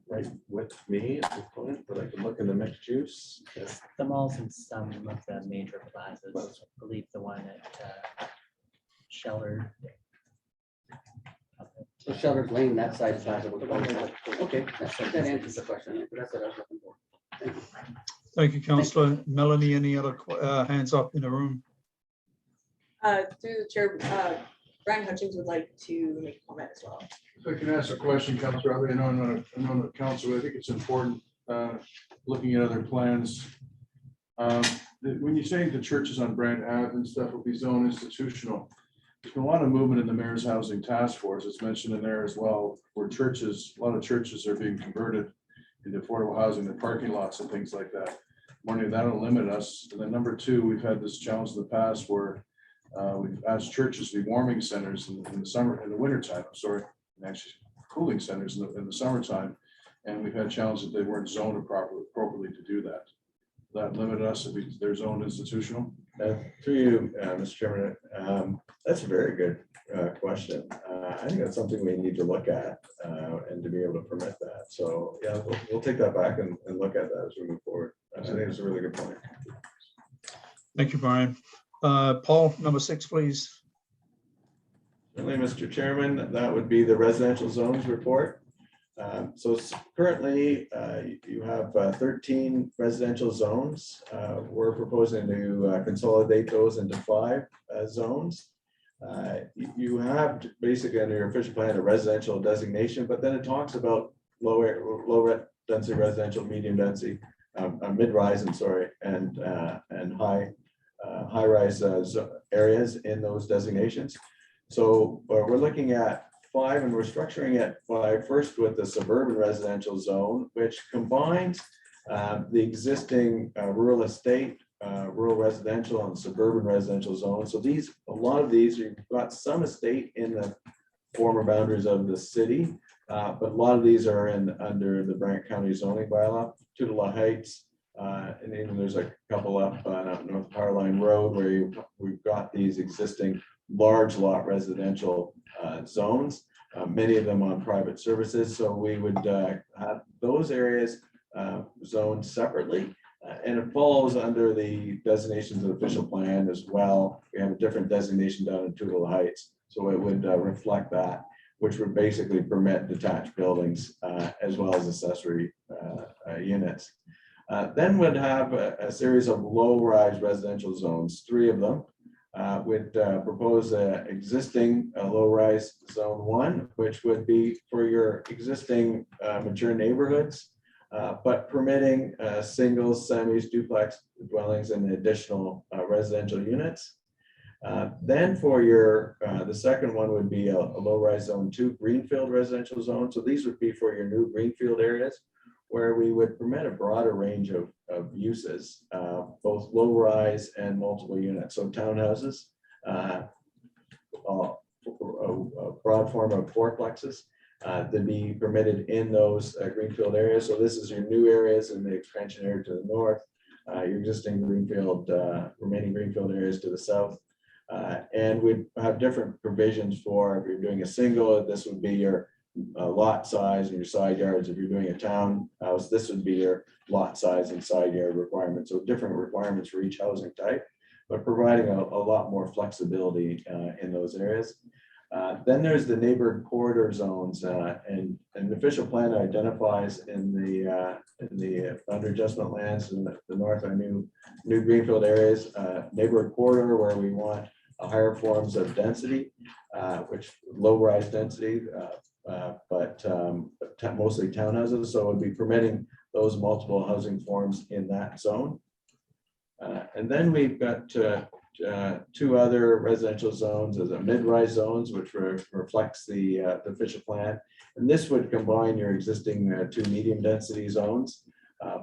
right with me at this point, but I can look in the mixed use. The malls and some of the major plazas, I believe the one at Sheller. So Shelter's Lane, that side is not. Okay, that answers the question. That's what I was looking for. Thank you. Thank you, Councillor. Melanie, any other hands up in the room? Through the chair, Brian Hutchins would like to make a comment as well. If I can ask a question, Councilor, I know I'm not a councilor, I think it's important, looking at other plans. When you say the churches on Brant Ave and stuff will be zoned institutional, there's been a lot of movement in the mayor's housing task force. It's mentioned in there as well, where churches, a lot of churches are being converted into affordable housing, the parking lots and things like that. One, that'll limit us. And then number two, we've had this challenge in the past where we've asked churches to be warming centers in the summer, in the wintertime, I'm sorry, and actually cooling centers in the summertime. And we've had challenges that they weren't zoned appropriately to do that. That limited us if they're zoned institutional. Through you, Mr. Chairman, that's a very good question. I think that's something we need to look at and to be able to permit that. So yeah, we'll take that back and look at that as we move forward. I think it's a really good point. Thank you, Brian. Paul, number 6, please. Certainly, Mr. Chairman, that would be the residential zones report. So currently you have 13 residential zones. We're proposing to consolidate those into 5 zones. You have basically under your official plan a residential designation, but then it talks about low density residential, medium density, mid-rise, I'm sorry, and high-rise areas in those designations. So we're looking at 5, and we're structuring it 5 first with the suburban residential zone, which combines the existing rural estate, rural residential and suburban residential zone. So a lot of these, you've got some estate in the former boundaries of the city, but a lot of these are under the Brant County zoning bylaw. Tutela Heights, and then there's a couple up North Power Line Road where we've got these existing large lot residential zones, many of them on private services. So we would have those areas zoned separately, and it falls under the designations of the official plan as well. We have a different designation down in Tutela Heights, so it would reflect that, which would basically permit detached buildings as well as accessory units. Then would have a series of low-rise residential zones, 3 of them. Would propose existing low-rise zone 1, which would be for your existing mature neighborhoods, but permitting singles, semis, duplex dwellings and additional residential units. Then for your the second one would be a low-rise zone 2 greenfield residential zone. So these would be for your new greenfield areas, where we would permit a broader range of uses, both low rise and multiple units. So townhouses, a broad form of fourplexes to be permitted in those greenfield areas. So this is your new areas in the expansion area to the north, your existing greenfield, remaining greenfield areas to the south. And we'd have different provisions for if you're doing a single, this would be your lot size and your side yards. If you're doing a townhouse, this would be your lot size and side yard requirements. So different requirements for each housing type, but providing a lot more flexibility in those areas. Then there's the neighborhood corridor zones, and the official plan identifies in the boundary adjustment lands in the north, our new greenfield areas, neighborhood corridor where we want higher forms of density, which low-rise density, but mostly townhouses. So it would be permitting those multiple housing forms in that zone. And then we've got two other residential zones as a mid-rise zones, which reflects the official plan. And this would combine your existing two medium density zones,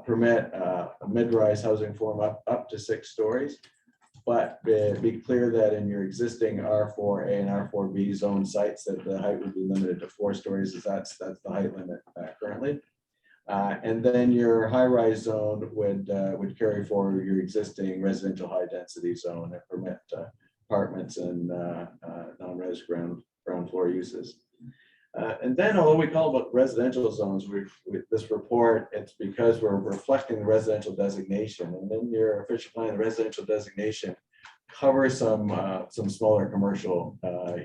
permit a mid-rise housing form up to 6 stories. But be clear that in your existing R4A and R4B zone sites that the height would be limited to 4 stories, as that's the height limit currently. And then your high-rise zone would carry forward your existing residential high-density zone and permit apartments and non-res ground floor uses. And then, although we call it residential zones, with this report, it's because we're reflecting the residential designation. And then your official plan, the residential designation, covers some smaller commercial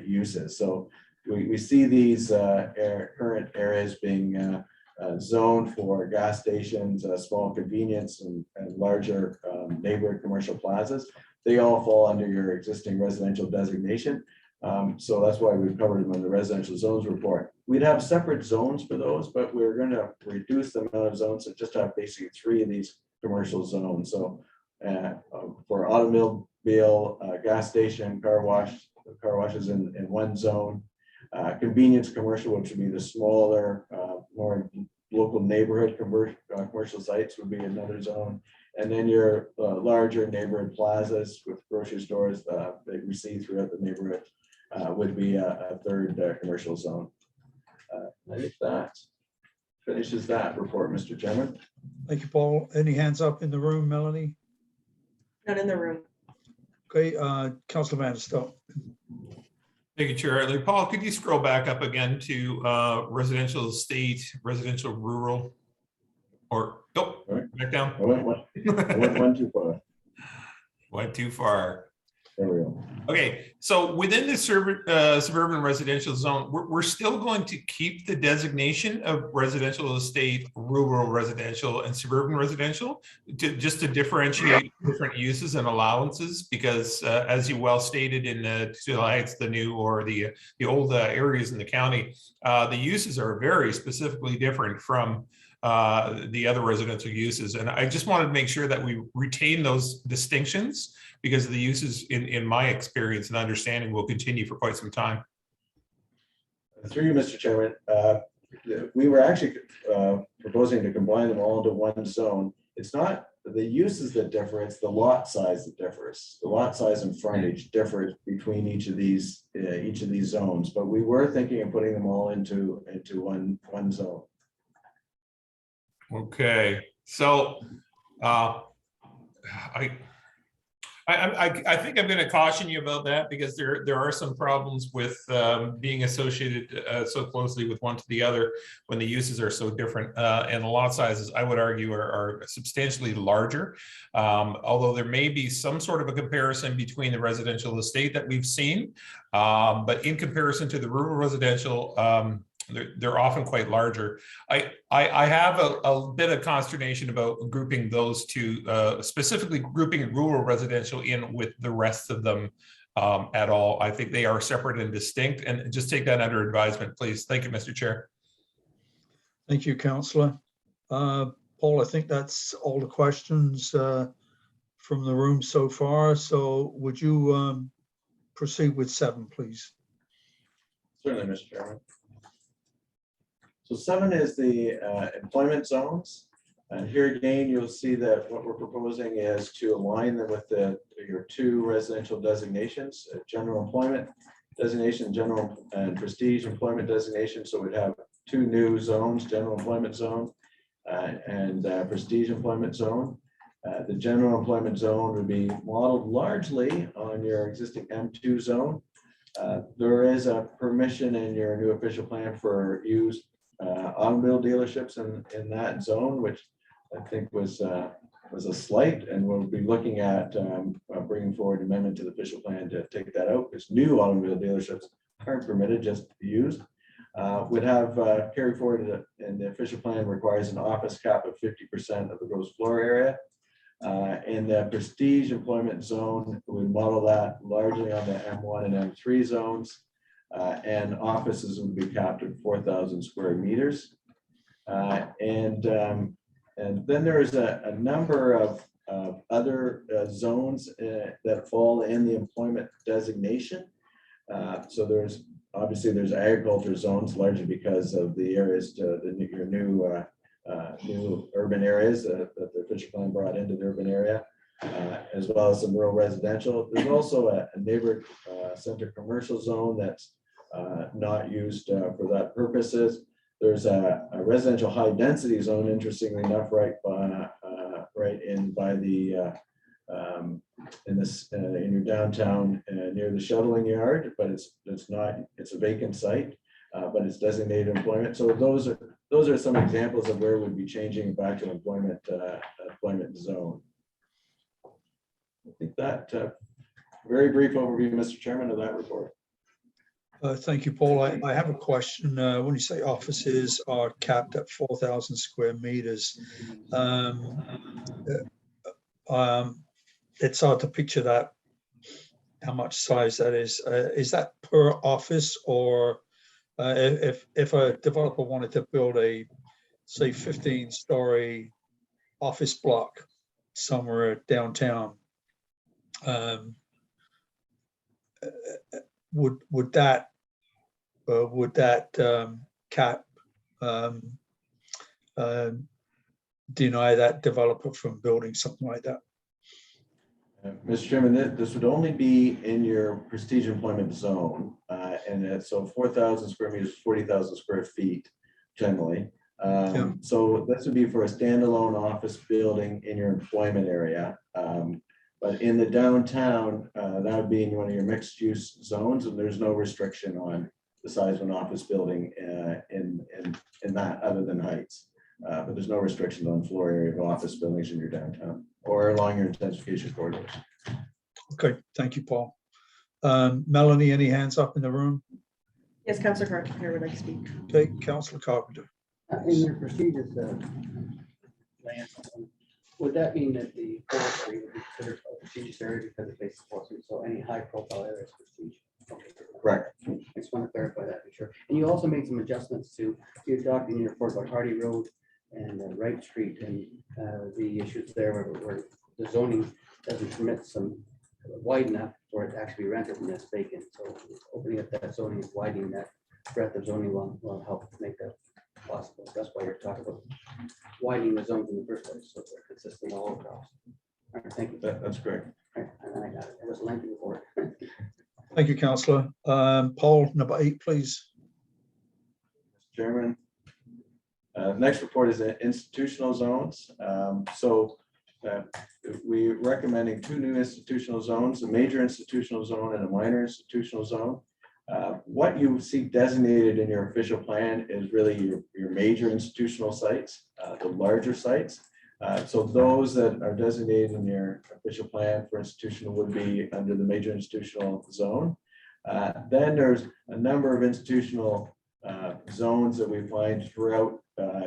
uses. So we see these current areas being zoned for gas stations, small convenience, and larger neighborhood commercial plazas. They all fall under your existing residential designation. So that's why we've covered them in the residential zones report. We'd have separate zones for those, but we're going to reduce the amount of zones and just have basically 3 of these commercial zones. So for automobile, gas station, car washes in one zone, convenience commercial, which would be the smaller, more local neighborhood commercial sites, would be another zone. And then your larger neighborhood plazas with grocery stores that we see throughout the neighborhood would be a third commercial zone. I think that finishes that report, Mr. Chairman. Thank you, Paul. Any hands up in the room, Melanie? Not in the room. Okay, Councilor Vanderstelt. Thank you, Chair Hartley. Paul, could you scroll back up again to residential estate, residential rural, or nope, back down. I went one too far. Went too far. There we go. Okay, so within the suburban residential zone, we're still going to keep the designation of residential estate, rural residential, and suburban residential, just to differentiate different uses and allowances, because as you well stated in the Heights, the new or the old areas in the county, the uses are very specifically different from the other residential uses. And I just wanted to make sure that we retain those distinctions, because the uses in my experience and understanding will continue for quite some time. Through you, Mr. Chairman, we were actually proposing to combine them all into one zone. It's not the uses that differ, it's the lot size that differs. The lot size and frontage differs between each of these zones, but we were thinking of putting them all into one zone. Okay, so I think I'm going to caution you about that, because there are some problems with being associated so closely with one to the other when the uses are so different, and the lot sizes, I would argue, are substantially larger. Although there may be some sort of a comparison between the residential estate that we've seen, but in comparison to the rural residential, they're often quite larger. I have a bit of consternation about grouping those two, specifically grouping rural residential in with the rest of them at all. I think they are separate and distinct, and just take that under advisement, please. Thank you, Mr. Chair. Thank you, Councillor. Paul, I think that's all the questions from the room so far. So would you proceed with 7, please? Certainly, Mr. Chairman. So 7 is the employment zones. And here again, you'll see that what we're proposing is to align them with your 2 residential designations, general employment designation, general and prestige employment designation. So we'd have 2 new zones, general employment zone and prestige employment zone. The general employment zone would be modeled largely on your existing M2 zone. There is a permission in your new official plan for used automobile dealerships in that zone, which I think was a slight, and we'll be looking at bringing forward an amendment to the official plan to take that out, because new automobile dealerships aren't permitted, just used. Would have carry forward, and the official plan requires an office cap of 50% of the gross floor area. In the prestige employment zone, we model that largely on the M1 and M3 zones. And offices would be capped at 4,000 square meters. And then there is a number of other zones that fall in the employment designation. So there's agriculture zones, largely because of the areas to your new urban areas that the fisher plan brought into the urban area, as well as some rural residential. There's also a neighborhood center commercial zone that's not used for that purposes. There's a residential high density zone, interestingly enough, right in your downtown near the shuttling yard, but it's a vacant site, but it's designated employment. So those are some examples of where we'd be changing back to employment zone. I think that very brief overview, Mr. Chairman, of that report. Thank you, Paul. I have a question. When you say offices are capped at 4,000 square meters, it's hard to picture that, how much size that is. Is that per office, or if a developer wanted to build a, say, 15-story office block somewhere downtown, would that cap deny that developer from building something like that? Mr. Chairman, this would only be in your prestige employment zone, and so 4,000 square meters, 40,000 square feet generally. So this would be for a standalone office building in your employment area. But in the downtown, that would be in one of your mixed use zones, and there's no restriction on the size of an office building in that, other than heights. But there's no restriction on floor area of office buildings in your downtown or along your intensification corridors. Okay, thank you, Paul. Melanie, any hands up in the room? Yes, Councillor Carpenter would like to speak. Okay, Councillor Carpenter. In your procedures, land, would that mean that the forestry would be considered a prestigious area because it faces forestry? So any high profile area is prestigious? Okay. Correct. I just want to clarify that, for sure. And you also made some adjustments to, you talked in your report about Hardy Road and Wright Street and the issues there where the zoning doesn't permit some wide enough for it to actually be rented and that's vacant. So opening up that zoning, widening that breadth of zoning will help make that possible. That's why you're talking about widening the zones in the first place, so they're consistent all across. All right, thank you. That's great. All right, and I got it. It was a lengthy report. Thank you, Councillor. Paul, number 8, please. Mr. Chairman. Next report is institutional zones. We're recommending 2 new institutional zones, a major institutional zone and a minor institutional zone. What you see designated in your official plan is really your major institutional sites, the larger sites. So those that are designated in your official plan for institutional would be under the major institutional zone. Then there's a number of institutional zones that we find throughout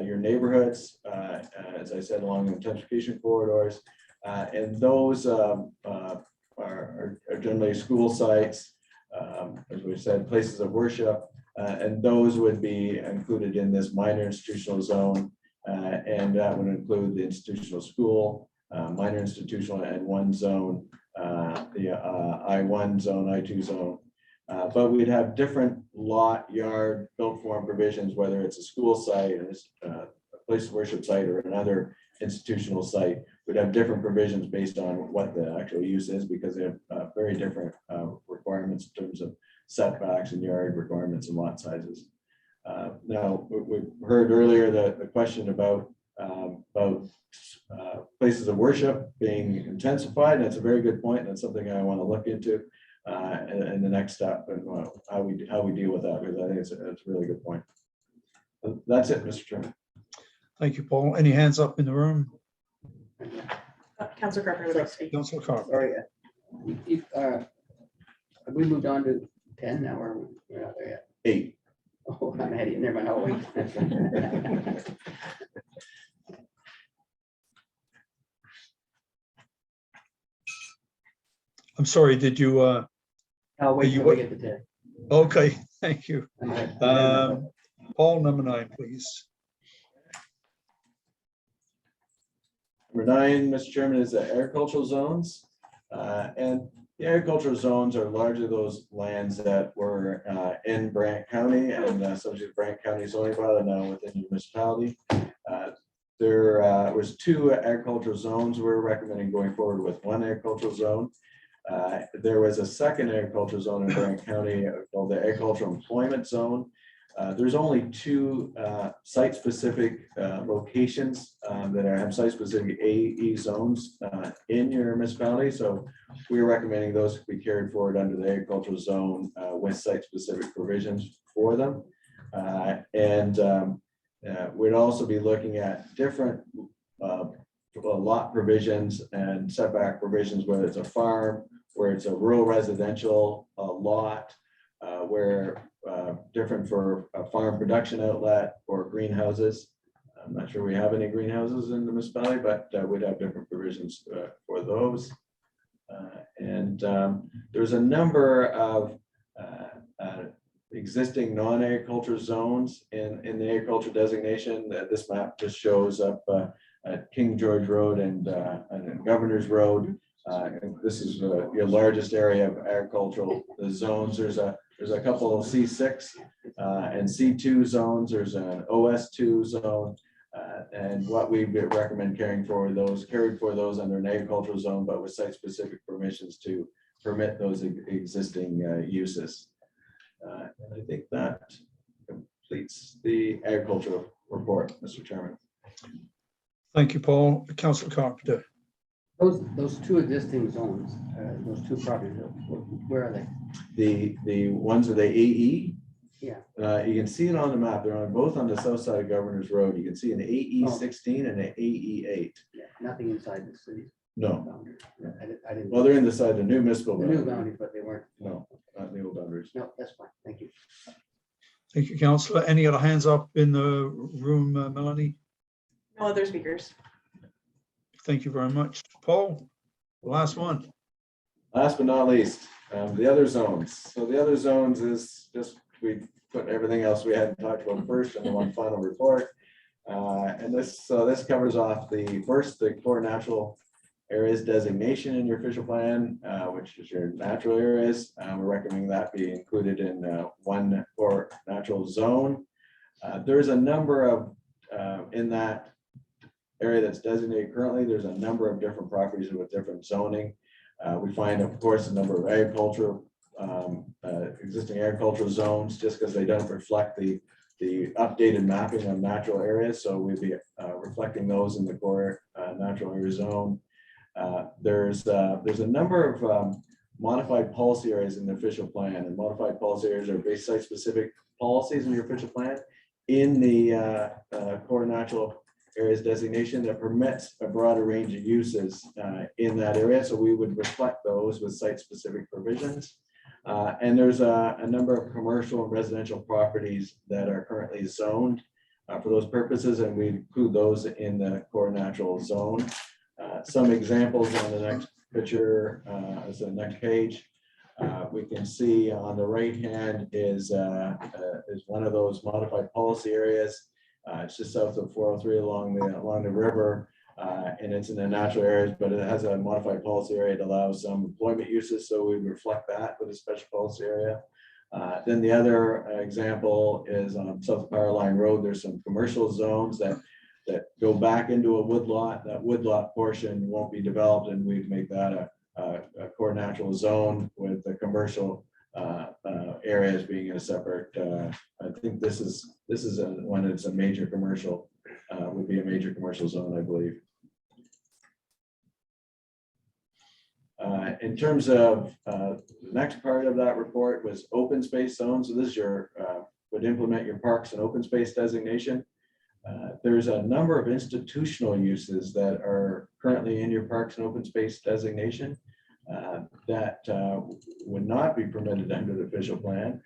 your neighborhoods, as I said, along the intensification corridors. And those are generally school sites, as we said, places of worship, and those would be included in this minor institutional zone. And that would include the institutional school, minor institutional, and one zone, the I1 zone, I2 zone. But we'd have different lot, yard, built form provisions, whether it's a school site, or a place of worship site, or another institutional site. We'd have different provisions based on what the actual use is, because they have very different requirements in terms of setbacks and yard requirements and lot sizes. Now, we heard earlier the question about places of worship being intensified, and that's a very good point. And that's something I want to look into in the next step, and how we deal with that, because I think it's a really good point. That's it, Mr. Chairman. Thank you, Paul. Any hands up in the room? Councillor Carpenter would like to speak. Councillor Carpenter. Sorry, have we moved on to 10 now, or we're not there yet? 8. Oh, I'm ahead of you. Never mind. I'll wait. sorry, did you, I'll wait You till we what- get to 10. okay, thank you. I'm ahead. Paul, number 9, please. Number 9, Mr. Chairman, is the agricultural zones. And the agricultural zones are largely those lands that were in Brant County and subject to Brant County zoning bylaw now within the municipality. There was 2 agricultural zones. We're recommending going forward with 1 agricultural zone. There was a second agricultural zone in Brant County called the agricultural employment zone. There's only 2 site-specific locations that have site-specific AE zones in your municipality. So we're recommending those be carried forward under the agricultural zone with site-specific provisions for them. We'd also be looking at different lot provisions and setback provisions, whether it's a farm, where it's a rural residential lot, where different for a farm production outlet or greenhouses. I'm not sure we have any greenhouses in the municipality, but we'd have different provisions for those. There's a number of existing non-agriculture zones in the agriculture designation. This map just shows up at King George Road and Governor's Road. This is your largest area of agricultural zones. There's a couple of C6 and C2 zones. There's an OS2 zone. And what we recommend carried for those under an agricultural zone, but with site-specific permissions to permit those existing uses. And I think that completes the agricultural report, Mr. Chairman. Thank you, Paul. Councillor Carpenter. Those 2 existing zones, those 2 properties, where are they? The ones with the AE. Yeah. You can see it on the map. They're both on the south side of Governor's Road. You can see an AE 16 and an AE 8. Yeah, nothing inside the city. No. Boundary. I didn't. Well, they're in the side, the new municipal. The new boundaries, but they weren't. No, not the old boundaries. No, that's fine. Thank you. Thank you, Councillor. Any other hands up in the room, Melanie? No other speakers. Thank you very much. Paul, the last one. Last but not least, the other zones. So the other zones is just, we put everything else we hadn't talked about first in the one final report. And this covers off the core natural areas designation in your official plan, which is your natural areas. We're recommending that be included in one core natural zone. There's a number of, in that area that's designated currently, there's a number of different properties with different zoning. We find, of course, a number of agricultural, existing agricultural zones, just because they don't reflect the updated mapping of natural areas. So we'd be reflecting those in the core natural area zone. There's a number of modified policy areas in the official plan, and modified policy areas are based site-specific policies in your official plan in the core natural areas designation that permits a broader range of uses in that area. So we would reflect those with site-specific provisions. And there's a number of commercial and residential properties that are currently zoned for those purposes, and we include those in the core natural zone. Some examples on the next picture, as the next page. We can see on the right hand is one of those modified policy areas. It's just south of 403 along the river, and it's in the natural areas, but it has a modified policy area that allows some employment uses, so we reflect that with a special policy area. Then the other example is on South Power Line Road. There's some commercial zones that go back into a woodlot. That woodlot portion won't be developed, and we'd make that a core natural zone with the commercial areas being a separate. I think this is one that's a major commercial, would be a major commercial zone, I believe. In terms of the next part of that report was open space zones. So this is your would implement your parks and open space designation. There's a number of institutional uses that are currently in your parks and open space designation that would not be permitted under the official plan.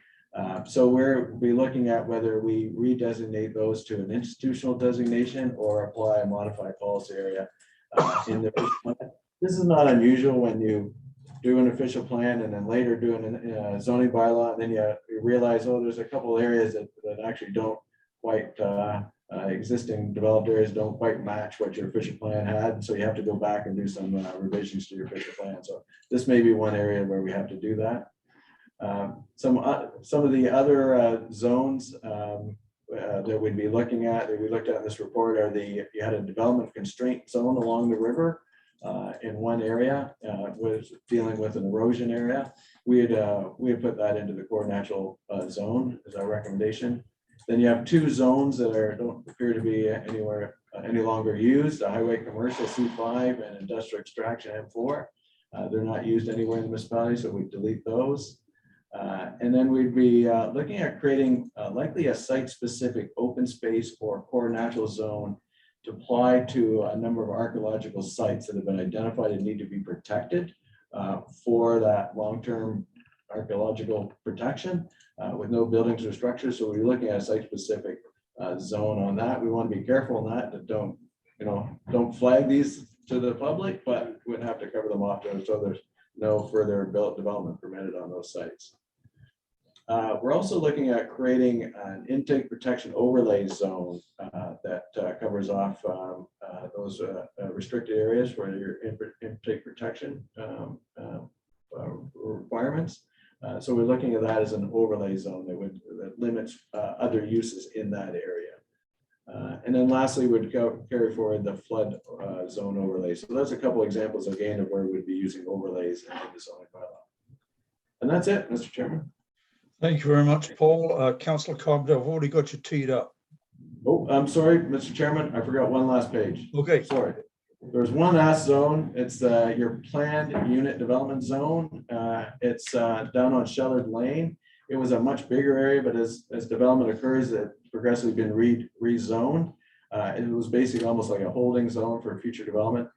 So we'll be looking at whether we redesignate those to an institutional designation or apply a modified policy area in the official plan. This is not unusual when you do an official plan and then later do a zoning bylaw, and then you realize, oh, there's a couple areas that actually don't quite, existing developed areas don't quite match what your official plan had, so you have to go back and do some revisions to your official plan. So this may be one area where we have to do that. Some of the other zones that we'd be looking at, that we looked at in this report, are you had a development constraint zone along the river in one area, was dealing with an erosion area. We had put that into the core natural zone as our recommendation. Then you have two zones that don't appear to be any longer used: a highway commercial C5 and industrial extraction M4. They're not used anywhere in the municipality, so we delete those. And then we'd be looking at creating likely a site-specific open space or core natural zone to apply to a number of archaeological sites that have been identified and need to be protected for that long-term archaeological protection with no buildings or structures. So we're looking at a site-specific zone on that. We want to be careful on that don't flag these to the public, but wouldn't have to cover them off so there's no further development permitted on those sites. We're also looking at creating an intake protection overlay zone that covers off those restricted areas for your intake protection requirements. So we're looking at that as an overlay zone that limits other uses in that area. And then lastly, we'd carry forward the flood zone overlay. So that's a couple examples again of where we'd be using overlays in the zoning bylaw. And that's it, Mr. Chairman. Thank you very much, Paul. Councillor Carpenter, I've already got you teed up. Oh, I'm sorry, Mr. Chairman. I forgot one last page. Okay. Sorry. There's one last zone. It's your planned unit development zone. It's down on Shellard Lane. It was a much bigger area, but as development occurs, it's progressively been rezoned. It was basically almost like a holding zone for future development.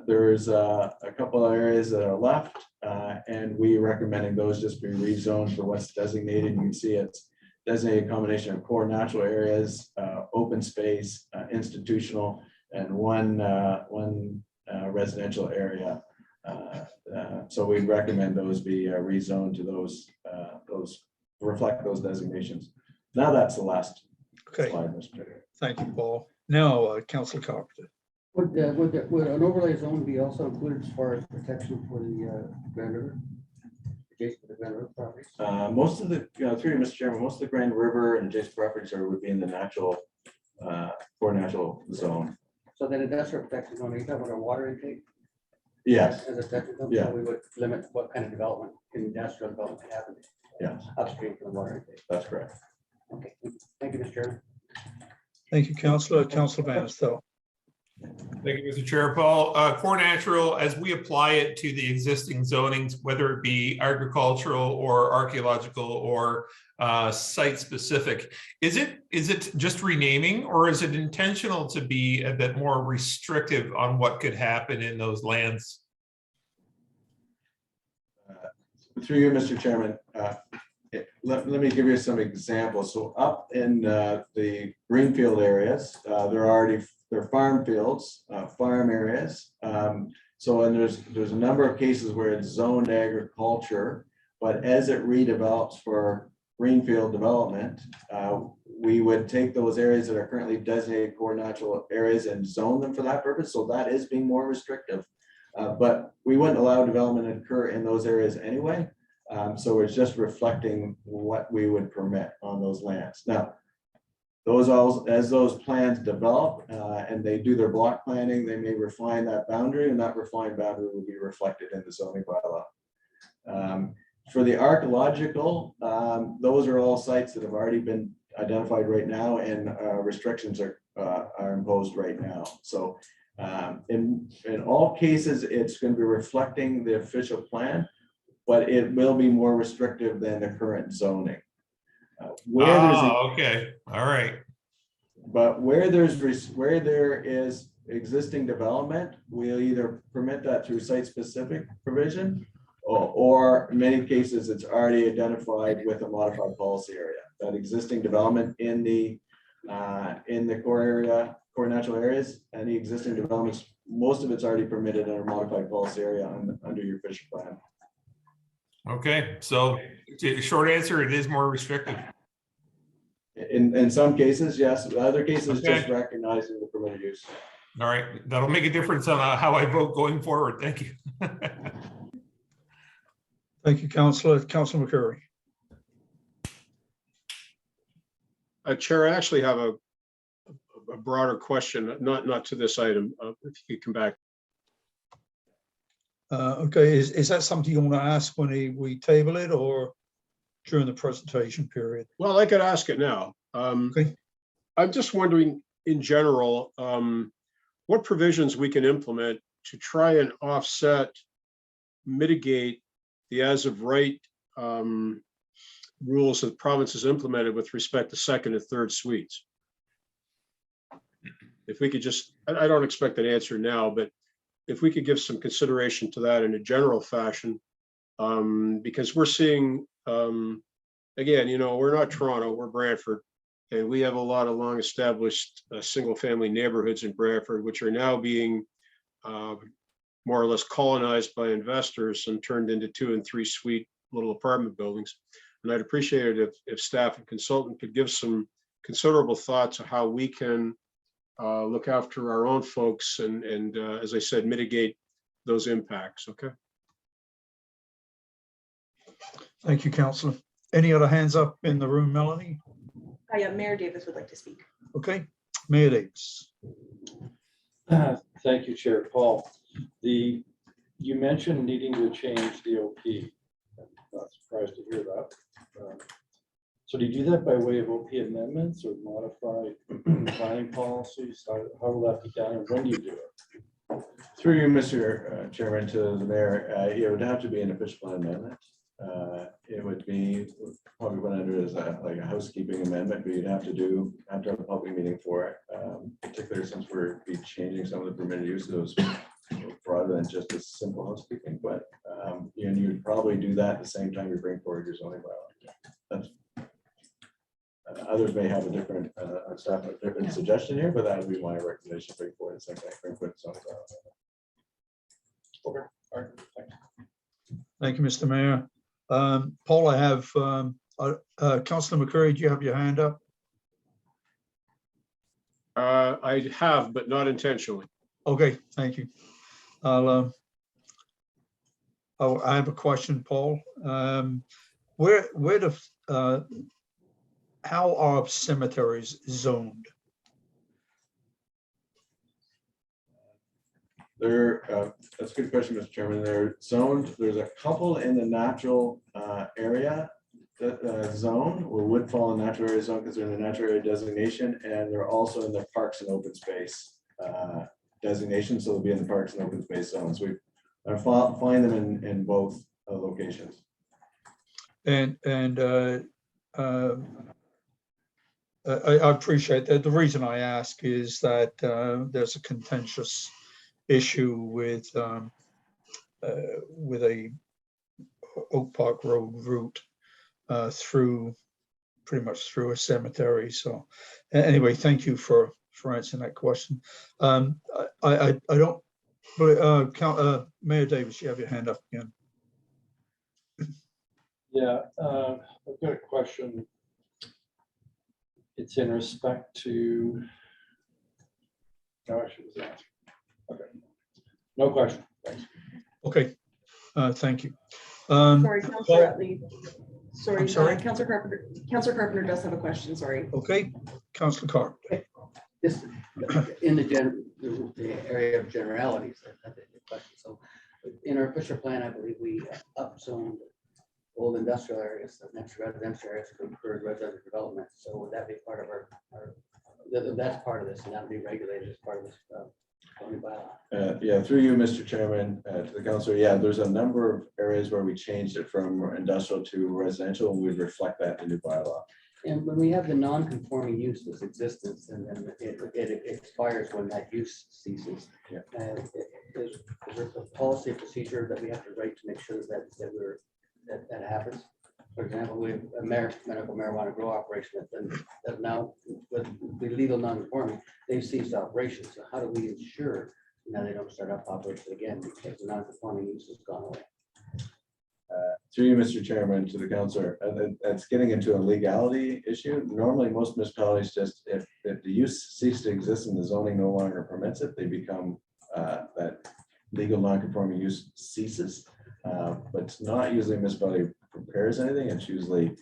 There's a couple of areas that are left, and we recommending those just be rezoned for what's designated. You can see it's designated combination of core natural areas, open space, institutional, and one residential area. So we recommend those be rezoned to those reflect those designations. Now that's the last slide, Mr. Chair. Thank you, Paul. Now, Councillor Carpenter. Would an overlay zone be also included as far as protection for the Grand River? Adjacent to the Grand River properties? Most of the, through you, Mr. Chairman, most of the Grand River and adjacent properties would be in the natural, core natural zone. So then industrial protection zone, are you talking about a water intake? Yes. As a protection zone, Yeah. so we would limit what kind of development, industrial development can happen. Yes. Upstream from the water intake. That's correct. Okay, thank you, Mr. Chairman. Thank you, Councillor. Councillor Bannister. Thank you, Mr. Chair. Paul, core natural, as we apply it to the existing zonings, whether it be agricultural or archaeological or site specific, is it just renaming, or is it intentional to be a bit more restrictive on what could happen in those lands? Through you, Mr. Chairman, let me give you some examples. So up in the greenfield areas, they're farm fields, farm areas. So and there's a number of cases where it's zoned agriculture, but as it redevelops for greenfield development, we would take those areas that are currently designated core natural areas and zone them for that purpose. So that is being more restrictive, but we wouldn't allow development to occur in those areas anyway. So it's just reflecting what we would permit on those lands. Now, as those plans develop and they do their block planning, they may refine that boundary, and that refined boundary will be reflected in the zoning bylaw. For the archaeological, those are all sites that have already been identified right now, and restrictions are imposed right now. So in all cases, it's going to be reflecting the official plan, but it will be more restrictive than the current zoning. Okay, all right. But where there is existing development, we'll either permit that through site-specific provision, or in many cases, it's already identified with a modified policy area. That existing development in the core area, core natural areas, any existing developments most of it's already permitted in our modified policy area under your Fisher plan. Okay, so the short answer, it is more restrictive. In some cases, yes. In other cases, Okay. just recognizing the permitted use. All right, that'll make a difference on how I vote going forward. Thank you. Thank you, Councillor. Councillor McCurry. Chair, I actually have a broader question, not to this item. If you could come back. Okay, is that something you want to ask when we table it or during the presentation period? Well, I could ask it now. Okay. I'm just wondering, in general, what provisions we can implement to try and offset, mitigate the as of right rules that the province has implemented with respect to second and third suites. If we could just, I don't expect an answer now, but if we could give some consideration to that in a general fashion, because we're seeing, again, we're not Toronto, we're Brantford, and we have a lot of long established single family neighborhoods in Brantford, which are now being more or less colonized by investors and turned into 2- and 3-suite little apartment buildings. And I'd appreciate it if staff and consultant could give some considerable thought to how we can look after our own folks and as I said, mitigate those impacts. Okay. Thank you, Councillor. Any other hands up in the room, Melanie? Yeah, Mayor Davis would like to speak. Okay, Mayor Davis. Thank you, Chair Paul. You mentioned needing to change the OP. I'm not surprised to hear that. So do you do that by way of OP amendments or modified planning policies? How will that be done and when do you do it? Through you, Mr. Chairman, to the mayor, it would have to be an official plan amendment. It would be probably went under as like a housekeeping amendment, but you'd have to have a public meeting for it, particularly since we're be changing some of the permitted uses rather than just a simple housekeeping. But and you'd probably do that at the same time you bring forward your zoning bylaw. That's others may have a different staff a different suggestion here, but that would be my recommendation. Bring forward the same thing. Bring forward the zoning bylaw. Okay. All right. Thanks. Thank you, Mr. Mayor. Paul, I have Councillor McCurry, do you have your hand up? I have, but not intentionally. Okay, thank you. I have a question, Paul. How are cemeteries zoned? That's a good question, Mr. Chairman. They're zoned. There's a couple in the natural area zone, or would fall in natural area zone because they're in the natural area designation, and they're also in the parks and open space designation. So they'll be in the parks and open space zones. We find them in both locations. And I appreciate that. The reason I ask is that there's a contentious issue with a Oak Park Road route pretty much through a cemetery. So anyway, thank you for answering that question. I don't, but Mayor Davis, you have your hand up again. Yeah, I've got a question. It's in respect to. No, I should have asked. Okay. No question. Thanks. Okay. Thank you. Sorry, Councillor Utley. Sorry, sorry? Councillor Carpenter does have a question. Sorry. Okay, Councillor Carpenter. Just in the area of generalities, that's the question. So in our Fisher plan, I believe we upzoned old industrial areas, next to residential areas to encourage residential development. So would that be part of our that's part of this, and that would be regulated as part of this zoning bylaw? Yeah, through you, Mr. Chairman, to the council. Yeah, there's a number of areas where we changed it from industrial to residential, and we'd reflect that in the new bylaw. And when we have the non-conforming use's existence, and then it expires when that use ceases. Yeah. Is there a policy procedure that we have to write to make sure that happens? For example, we have a medical marijuana grow operation that now with the legal non-conforming, they've ceased operations. So how do we ensure Now they don't start up operation again because the non-conforming use has gone away. Through you, Mr. Chairman, to the councillor, that's getting into a legality issue. Normally, most municipalities just, if the use ceases to exist and the zoning no longer permits it, they become, that legal non-conforming use ceases. But it's not usually a municipality prepares anything. It's usually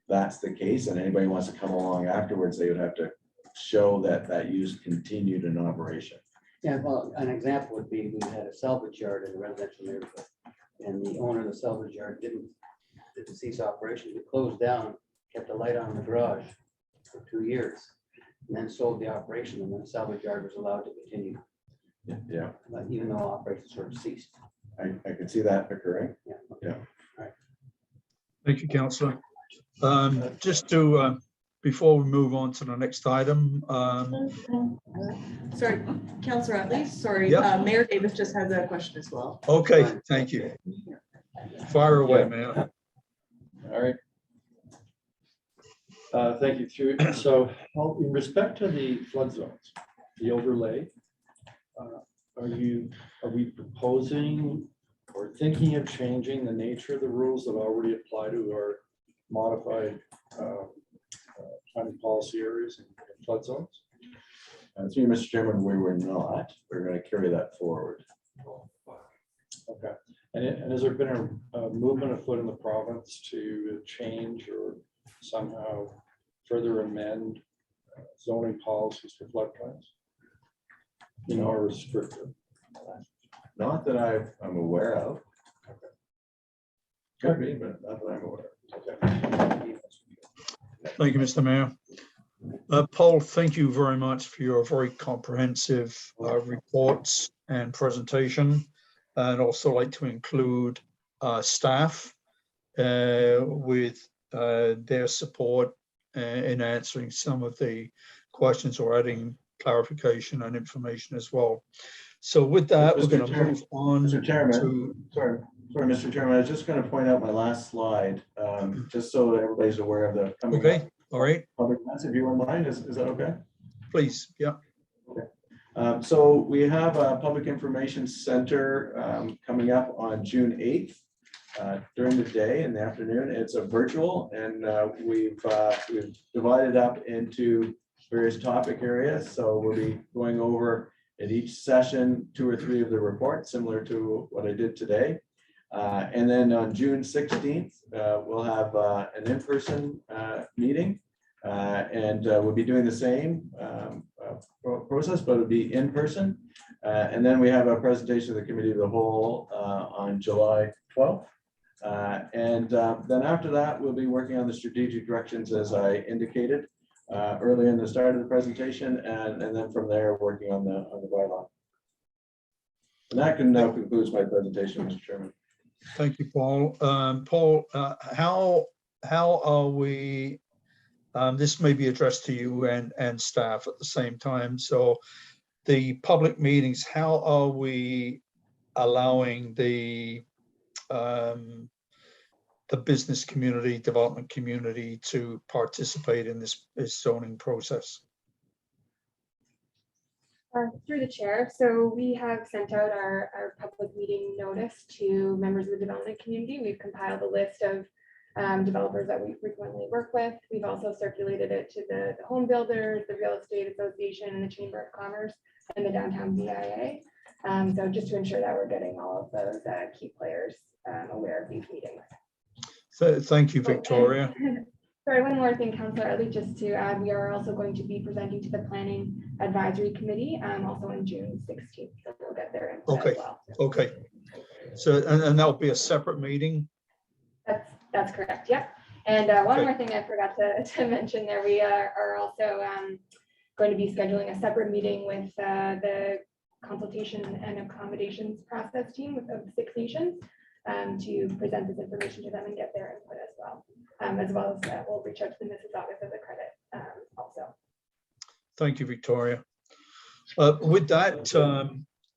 that's the case, and anybody wants to come along afterwards, they would have to show that that use continued in operation. Yeah, well, an example would be, we had a salvage yard in a residential neighborhood, and the owner of the salvage yard didn't cease operation. He closed down, kept the light on in the garage for 2 years, and then sold the operation, and then the salvage yard was allowed to continue, Yeah, even though operations sort of ceased. I could see that occurring. Yeah. Yeah. Thank you, councillor. Just to, before we move on to the next item, Sorry, Councillor Utley, sorry, Yep. Mayor Davis just has a question as well. okay, thank you. Fire away, Mayor. All right. Thank you. So in respect to the flood zones, the overlay, are we proposing or thinking of changing the nature of the rules that already apply to our modified planning policy areas and flood zones? Through you, Mr. Chairman, we were not. We're going to carry that forward. Okay. And has there been a movement afoot in the province to change or somehow further amend zoning policies for floodplains? You know, or restrictive? Not that I'm aware of. Could be, but not that I'm aware of. Okay. Thank you, Mr. Mayor. Paul, thank you very much for your very comprehensive reports and presentation. And also like to include staff with their support in answering some of the questions or adding clarification and information as well. So with that, we're going to move on. Mr. Chairman, to, sorry, Mr. Chairman, I was just going to point out my last slide, just so that everybody's aware of the coming okay, all right, public events, if you wouldn't mind, is that okay? please, yeah. So we have a public information center coming up on June 8th during the day in the afternoon. It's a virtual, and we've divided up into various topic areas. So we'll be going over at each session 2 or 3 of the reports, similar to what I did today. And then on June 16th, we'll have an in-person meeting. And we'll be doing the same process, but it'll be in person. And then we have a presentation of the Committee of the Whole on July 12th. And then after that, we'll be working on the strategic directions as I indicated earlier in the start of the presentation. And then from there, working on the bylaw. And that concludes my presentation, Mr. Chairman. Thank you, Paul. Paul, how are we, this may be addressed to you and staff at the same time. So the public meetings, how are we allowing the business community, development community to participate in this zoning process? Through the chair, so we have sent out our public meeting notice to members of the development community. We've compiled a list of developers that we frequently work with. We've also circulated it to the home builders, the real estate association, and the Chamber of Commerce, and the downtown VIA. So just to ensure that we're getting all of those key players aware of these meetings. So, thank you, Victoria. Sorry, one more thing, Councillor Utley, just to add, we are also going to be presenting to the Planning Advisory Committee also on June 16th. So we'll get their input Okay. as well. Okay. So, and that'll be a separate meeting? That's correct. Yep. And one Okay. more thing I forgot to mention there, we are also going to be scheduling a separate meeting with the consultation and accommodations process team of the Six Nations to present this information to them and get their input as well as we'll reach out to the Mrs. Office of the Credit also. Thank you, Victoria. With that,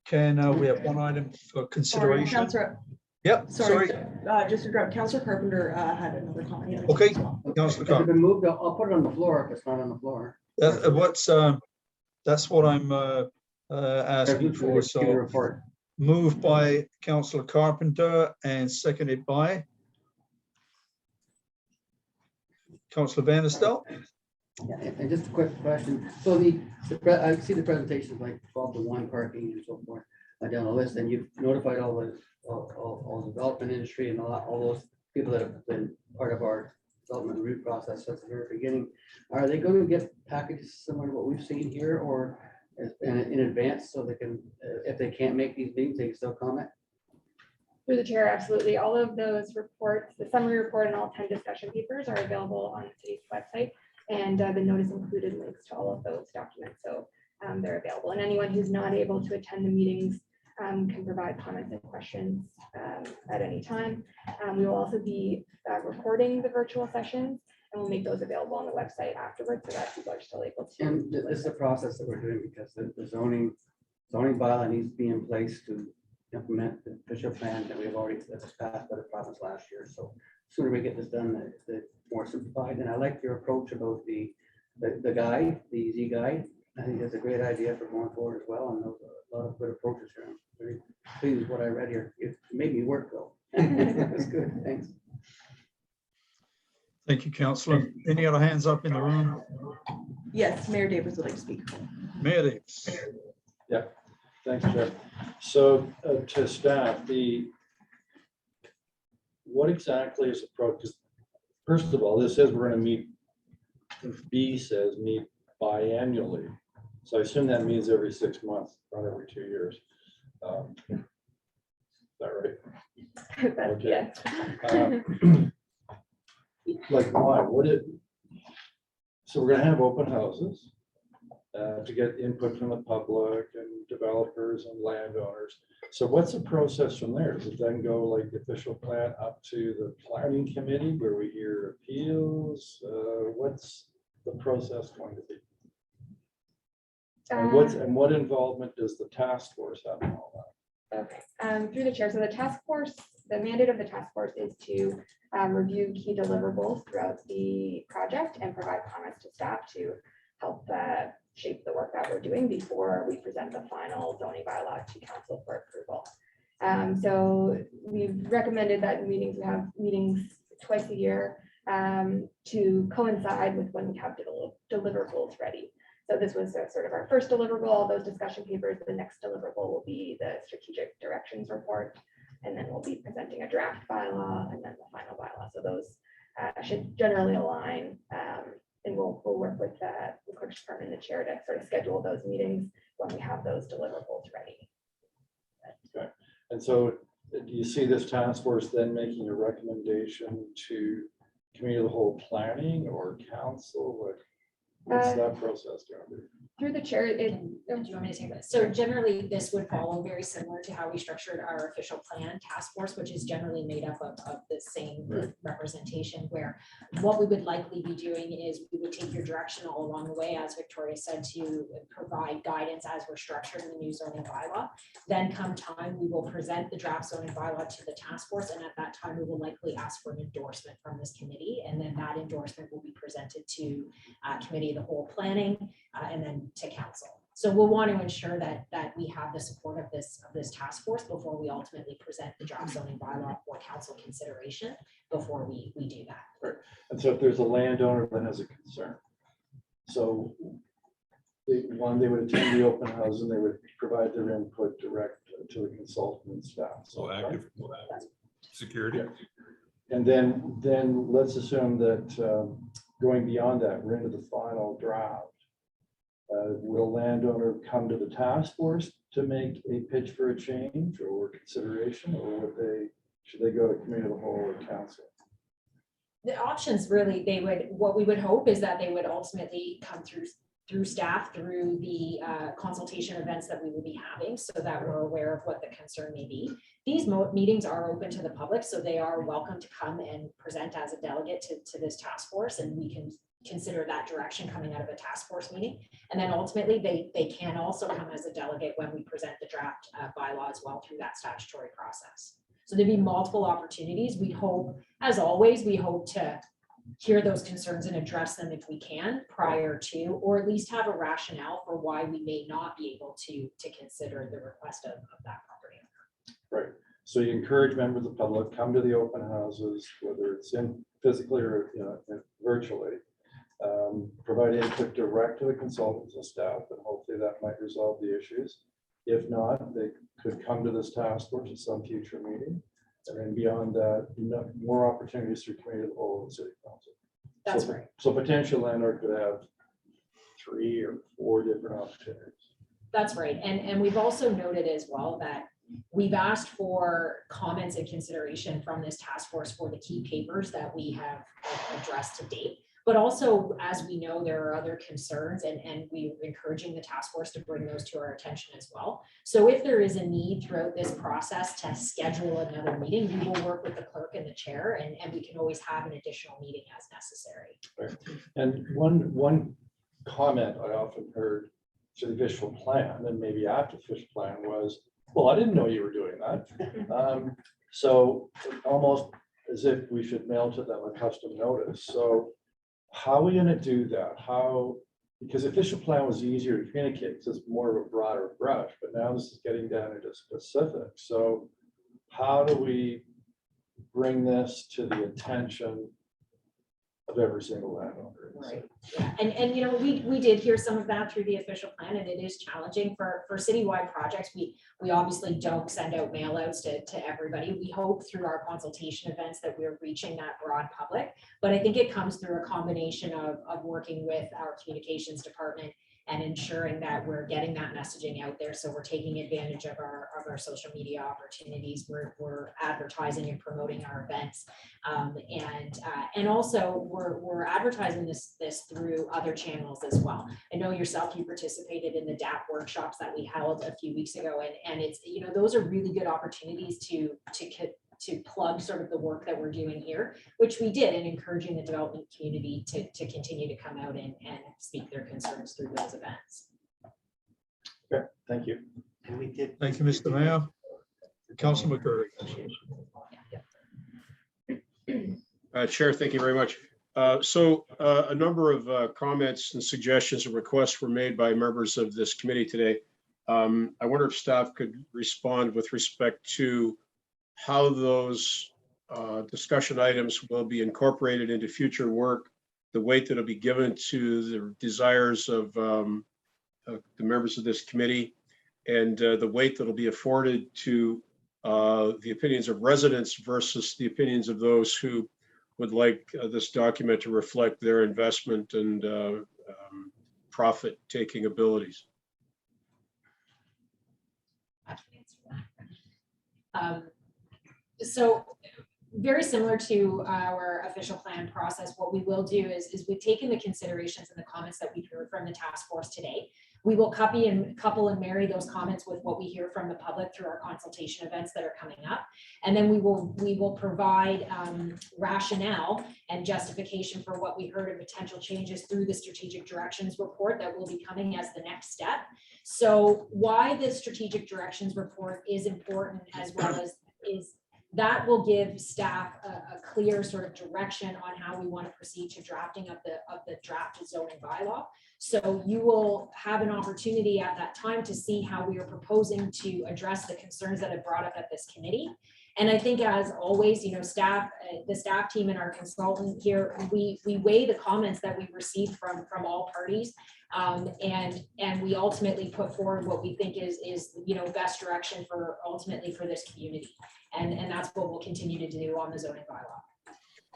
can we have one item for consideration? Councillor, Yep, sorry. just to interrupt, Councillor Carpenter had another comment. Okay, as well. Councillor If it's Carr. been moved, I'll put it on the floor if it's not on the floor. That's what I'm asking for. So report. moved by Councillor Carpenter and seconded by Councillor Vanderstel. Yeah, and just a quick question. So I see the presentations like 12-to-1 parking and so forth down the list, and you've notified all the development industry and all those people that have been part of our development review process since the very beginning. Are they going to get packages similar to what we've seen here, or in advance, so they can, if they can't make these meetings, they can still comment? Through the chair, absolutely. All of those reports, the summary report and all 10 discussion papers are available on the city's website. And the notice included links to all of those documents. So they're available. And anyone who's not able to attend the meetings can provide comments and questions at any time. We will also be recording the virtual sessions, and we'll make those available on the website afterwards so that people are still able to. And this is a process that we're doing because the zoning bylaw needs to be in place to implement the official plan that we've already, that was passed by the province last year. So sooner we get this done, the more simplified. And I like your approach about the guide, the easy guide. I think that's a great idea for going forward as well. And those are a lot of good approaches here. I'm very pleased with what I read here. It made me work though. That's good. Thanks. Thank you, Councillor. Any other hands up in the room? Yes, Mayor Davis would like to speak. Mayor Davis. Yeah, thanks, Chair. So to staff, what exactly is the approach? First of all, this says we're going to meet, B says meet biannually. So I assume that means every 6 months, not every 2 years. Is that right? Okay. Like why? So we're going to have open houses to get input from the public and developers and landowners. So what's the process from there? Does it then go like the official plan up to the planning committee where we hear appeals? What's the process going to be? And what involvement does the task force have in all that? Okay, through the chair. So the task force, the mandate of the task force is to review key deliverables throughout the project and provide comments to staff to help shape the work that we're doing before we present the final zoning bylaw to council for approval. So we've recommended that we have meetings twice a year to coincide with when we have deliverables ready. So this was sort of our first deliverable, all those discussion papers. The next deliverable will be the strategic directions report, and then we'll be presenting a draft bylaw and then the final bylaw. So those should generally align, and we'll work with the clerk's department and the chair to sort of schedule those meetings when we have those deliverables ready. Okay. And so do you see this task force then making a recommendation to committee of the whole planning or council? What's that process going to be? Through the chair, Do you want me to take this? So generally, this would follow very similar to how we structured our official plan task force, which is generally made up of the same representation, where what we would likely be doing is we would take your direction all along the way, as Victoria said, to provide guidance as we're structuring the new zoning bylaw. Then come time, we will present the draft zoning bylaw to the task force, and at that time, we will likely ask for an endorsement from this committee, and then that endorsement will be presented to committee of the whole planning, and then to council. So we'll want to ensure that we have the support of this task force before we ultimately present the draft zoning bylaw for council consideration before we do that. Right. And so if there's a landowner that has a concern, so they would attend the open house and they would provide their input direct to the consultant and staff. So active security. Yeah. And then let's assume that going beyond that, we're into the final draft. Will a landowner come to the task force to make a pitch for a change or consideration, or should they go to committee of the whole or council? The options really, what we would hope is that they would ultimately come through staff, through the consultation events that we will be having, so that we're aware of what the concern may be. These meetings are open to the public, so they are welcome to come and present as a delegate to this task force, and we can consider that direction coming out of a task force meeting. And then ultimately, they can also come as a delegate when we present the draft bylaw as well through that statutory process. So there'd be multiple opportunities. We hope, as always, we hope to hear those concerns and address them if we can prior to, or at least have a rationale for why we may not be able to consider the request of that property owner. Right. So you encourage members of the public, come to the open houses, whether it's in physically or virtually. Provide input direct to the consultants and staff, and hopefully that might resolve the issues. If not, they could come to this task force at some future meeting. And then beyond that, more opportunities through committee of the whole of the city council. That's right. So potential landlord could have 3 or 4 different opportunities. That's right. And we've also noted as well that we've asked for comments and consideration from this task force for the key papers that we have addressed to date. But also, as we know, there are other concerns, and we're encouraging the task force to bring those to our attention as well. So if there is a need throughout this process to schedule another meeting, we will work with the clerk and the chair, and we can always have an additional meeting as necessary. Right. And one comment I often heard to the official plan, and maybe after the official plan, was, well, I didn't know you were doing that. So almost as if we should mail to them a custom notice. So how are we going to do that? Because the official plan was easier to communicate because it's more of a broader brush, but now this is getting down into specifics. So how do we bring this to the attention of every single landowner? Right. Yeah. And we did hear some of that through the official plan, and it is challenging for citywide projects. We obviously don't send out mail outs to everybody. We hope through our consultation events that we're reaching that broad public, but I think it comes through a combination of working with our communications department and ensuring that we're getting that messaging out there. So we're taking advantage of our social media opportunities. We're advertising and promoting our events, and also we're advertising this through other channels as well. I know yourself, you participated in the DAP workshops that we held a few weeks ago, and it's those are really good opportunities to plug sort of the work that we're doing here, which we did, and encouraging the development community to continue to come out and speak their concerns through those events. Okay, thank you. And we did. Thank you, Mr. Mayor. Councilor McCurry. Chair, thank you very much. A number of comments and suggestions and requests were made by members of this committee today. I wonder if staff could respond with respect to how those discussion items will be incorporated into future work, the weight that will be given to the desires of the members of this committee, and the weight that will be afforded to the opinions of residents versus the opinions of those who would like this document to reflect their investment and profit-taking abilities. So very similar to our official plan process, what we will do is we've taken the considerations and the comments that we've heard from the task force today. We will couple and marry those comments with what we hear from the public through our consultation events that are coming up. And then we will provide rationale and justification for what we heard of potential changes through the strategic directions report that will be coming as the next step. So why the strategic directions report is important, as well as that will give staff a clear sort of direction on how we want to proceed to drafting of the drafted zoning bylaw. So you will have an opportunity at that time to see how we are proposing to address the concerns that have brought up at this committee. And I think, as always, staff, the staff team and our consultant here, we weigh the comments that we received from all parties, and we ultimately put forward what we think is best direction for this community, and that's what we'll continue to do on the zoning bylaw.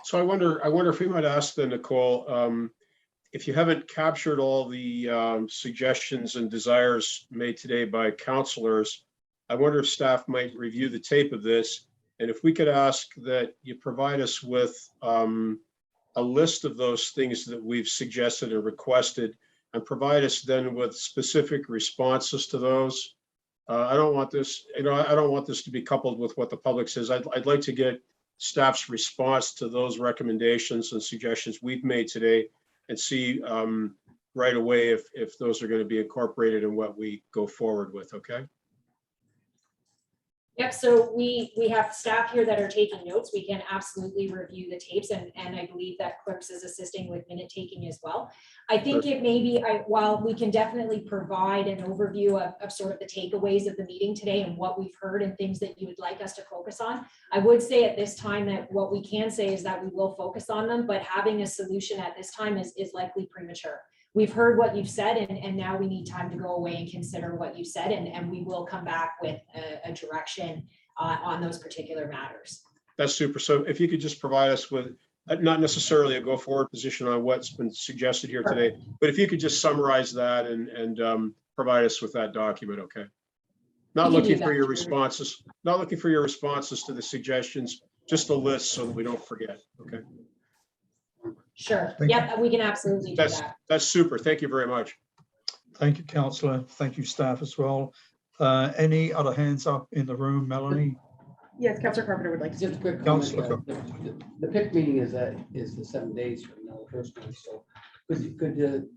So I wonder if we might ask then, Nicole, if you haven't captured all the suggestions and desires made today by councillors, I wonder if staff might review the tape of this. And if we could ask that you provide us with a list of those things that we've suggested and requested, and provide us then with specific responses to those. I don't want this, I don't want this to be coupled with what the public says. I'd like to get staff's response to those recommendations and suggestions we've made today, and see right away if those are going to be incorporated in what we go forward with. Okay. Yep, so we have staff here that are taking notes. We can absolutely review the tapes, and I believe that clerks is assisting with minute taking as well. I think it may be, while we can definitely provide an overview of sort of the takeaways of the meeting today and what we've heard and things that you would like us to focus on, I would say at this time that what we can say is that we will focus on them, but having a solution at this time is likely premature. We've heard what you've said, and now we need time to go away and consider what you said, and we will come back with a direction on those particular matters. That's super. So if you could just provide us with, not necessarily a go forward position on what's been suggested here today, but if you could just summarize that and provide us with that document, okay? Not looking for your responses, not looking for your responses to the suggestions, just a list so that we don't forget, okay? Sure. Yep, we can absolutely do that. That's super. Thank you very much. Thank you, Councillor. Thank you, staff as well. Any other hands up in the room, Melanie? Yes, Councillor Carpenter would like to. Just a quick comment. The PIC meeting is the 7 days from now, the first one. So could the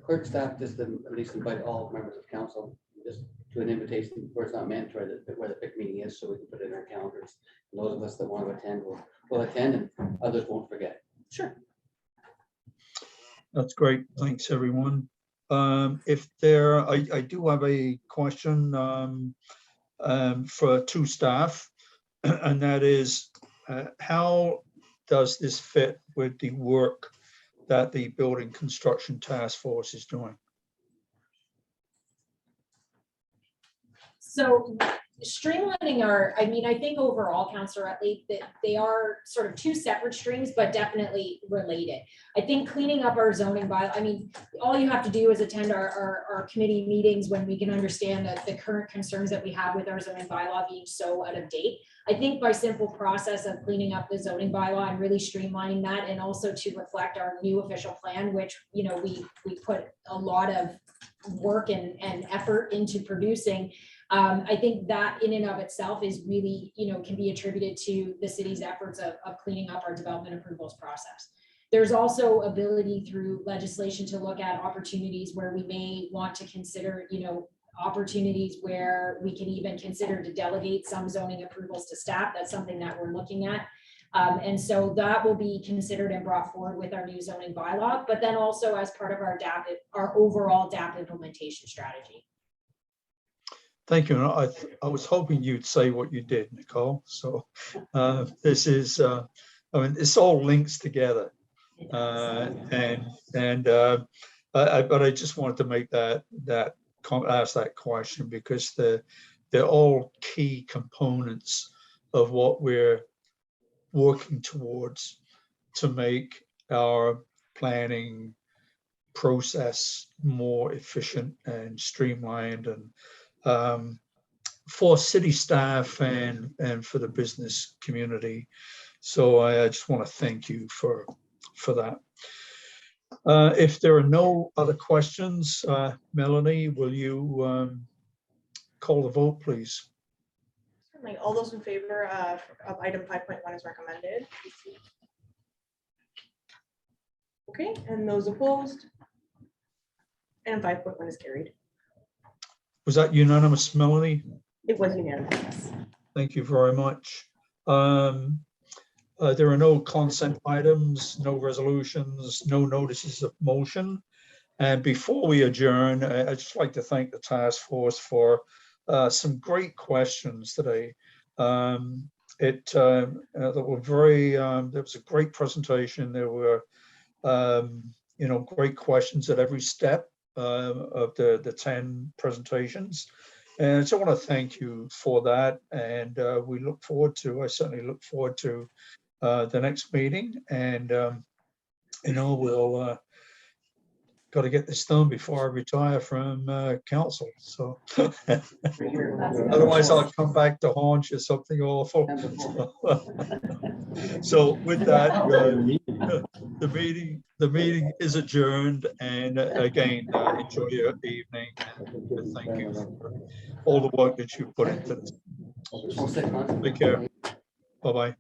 clerk staff just at least invite all members of council just to an invitation where it's not mandatory that where the PIC meeting is, so we can put it in our calendars. And those of us that want to attend will attend, and others won't forget. Sure. That's great. Thanks, everyone. If there, I do have a question for two staff, and that is, how does this fit with the work that the Building Construction Task Force is doing? So streamlining I think overall, Councillor Utley, that they are sort of two separate streams, but definitely related. I think cleaning up our zoning bylaw, all you have to do is attend our committee meetings when we can understand that the current concerns that we have with our zoning bylaw being so out of date. I think by simple process of cleaning up the zoning bylaw and really streamlining that, and also to reflect our new official plan, which, we put a lot of work and effort into producing. I think that in and of itself is really, can be attributed to the city's efforts of cleaning up our development approvals process. There's also ability through legislation to look at opportunities where we may want to consider, opportunities where we can even consider to delegate some zoning approvals to staff. That's something that we're looking at. And so that will be considered and brought forward with our new zoning bylaw, but then also as part of our overall DAP implementation strategy. Thank you. I was hoping you'd say what you did, Nicole. So this is, this all links together. But I just wanted to make ask that question, because they're all key components of what we're working towards to make our planning process more efficient and streamlined, and for city staff and for the business community. So I just want to thank you for that. If there are no other questions, Melanie, will you call the vote, please? Certainly. All those in favor of item 5.1 as recommended. Okay, and those opposed? Item 5.1 is carried. Was that unanimous, Melanie? It was unanimous. Thank you very much. There are no consent items, no resolutions, no notices of motion. And before we adjourn, I'd just like to thank the task force for some great questions today. There was a great presentation. There were, great questions at every step of the 10 presentations. And so I want to thank you for that. And I certainly look forward to the next meeting. And, we'll got to get this done before I retire from council. So otherwise I'll come back to haunt you something awful. So with that, the meeting is adjourned. And again, enjoy your evening, and thank you for all the work that you put into this. Take care. Bye-bye.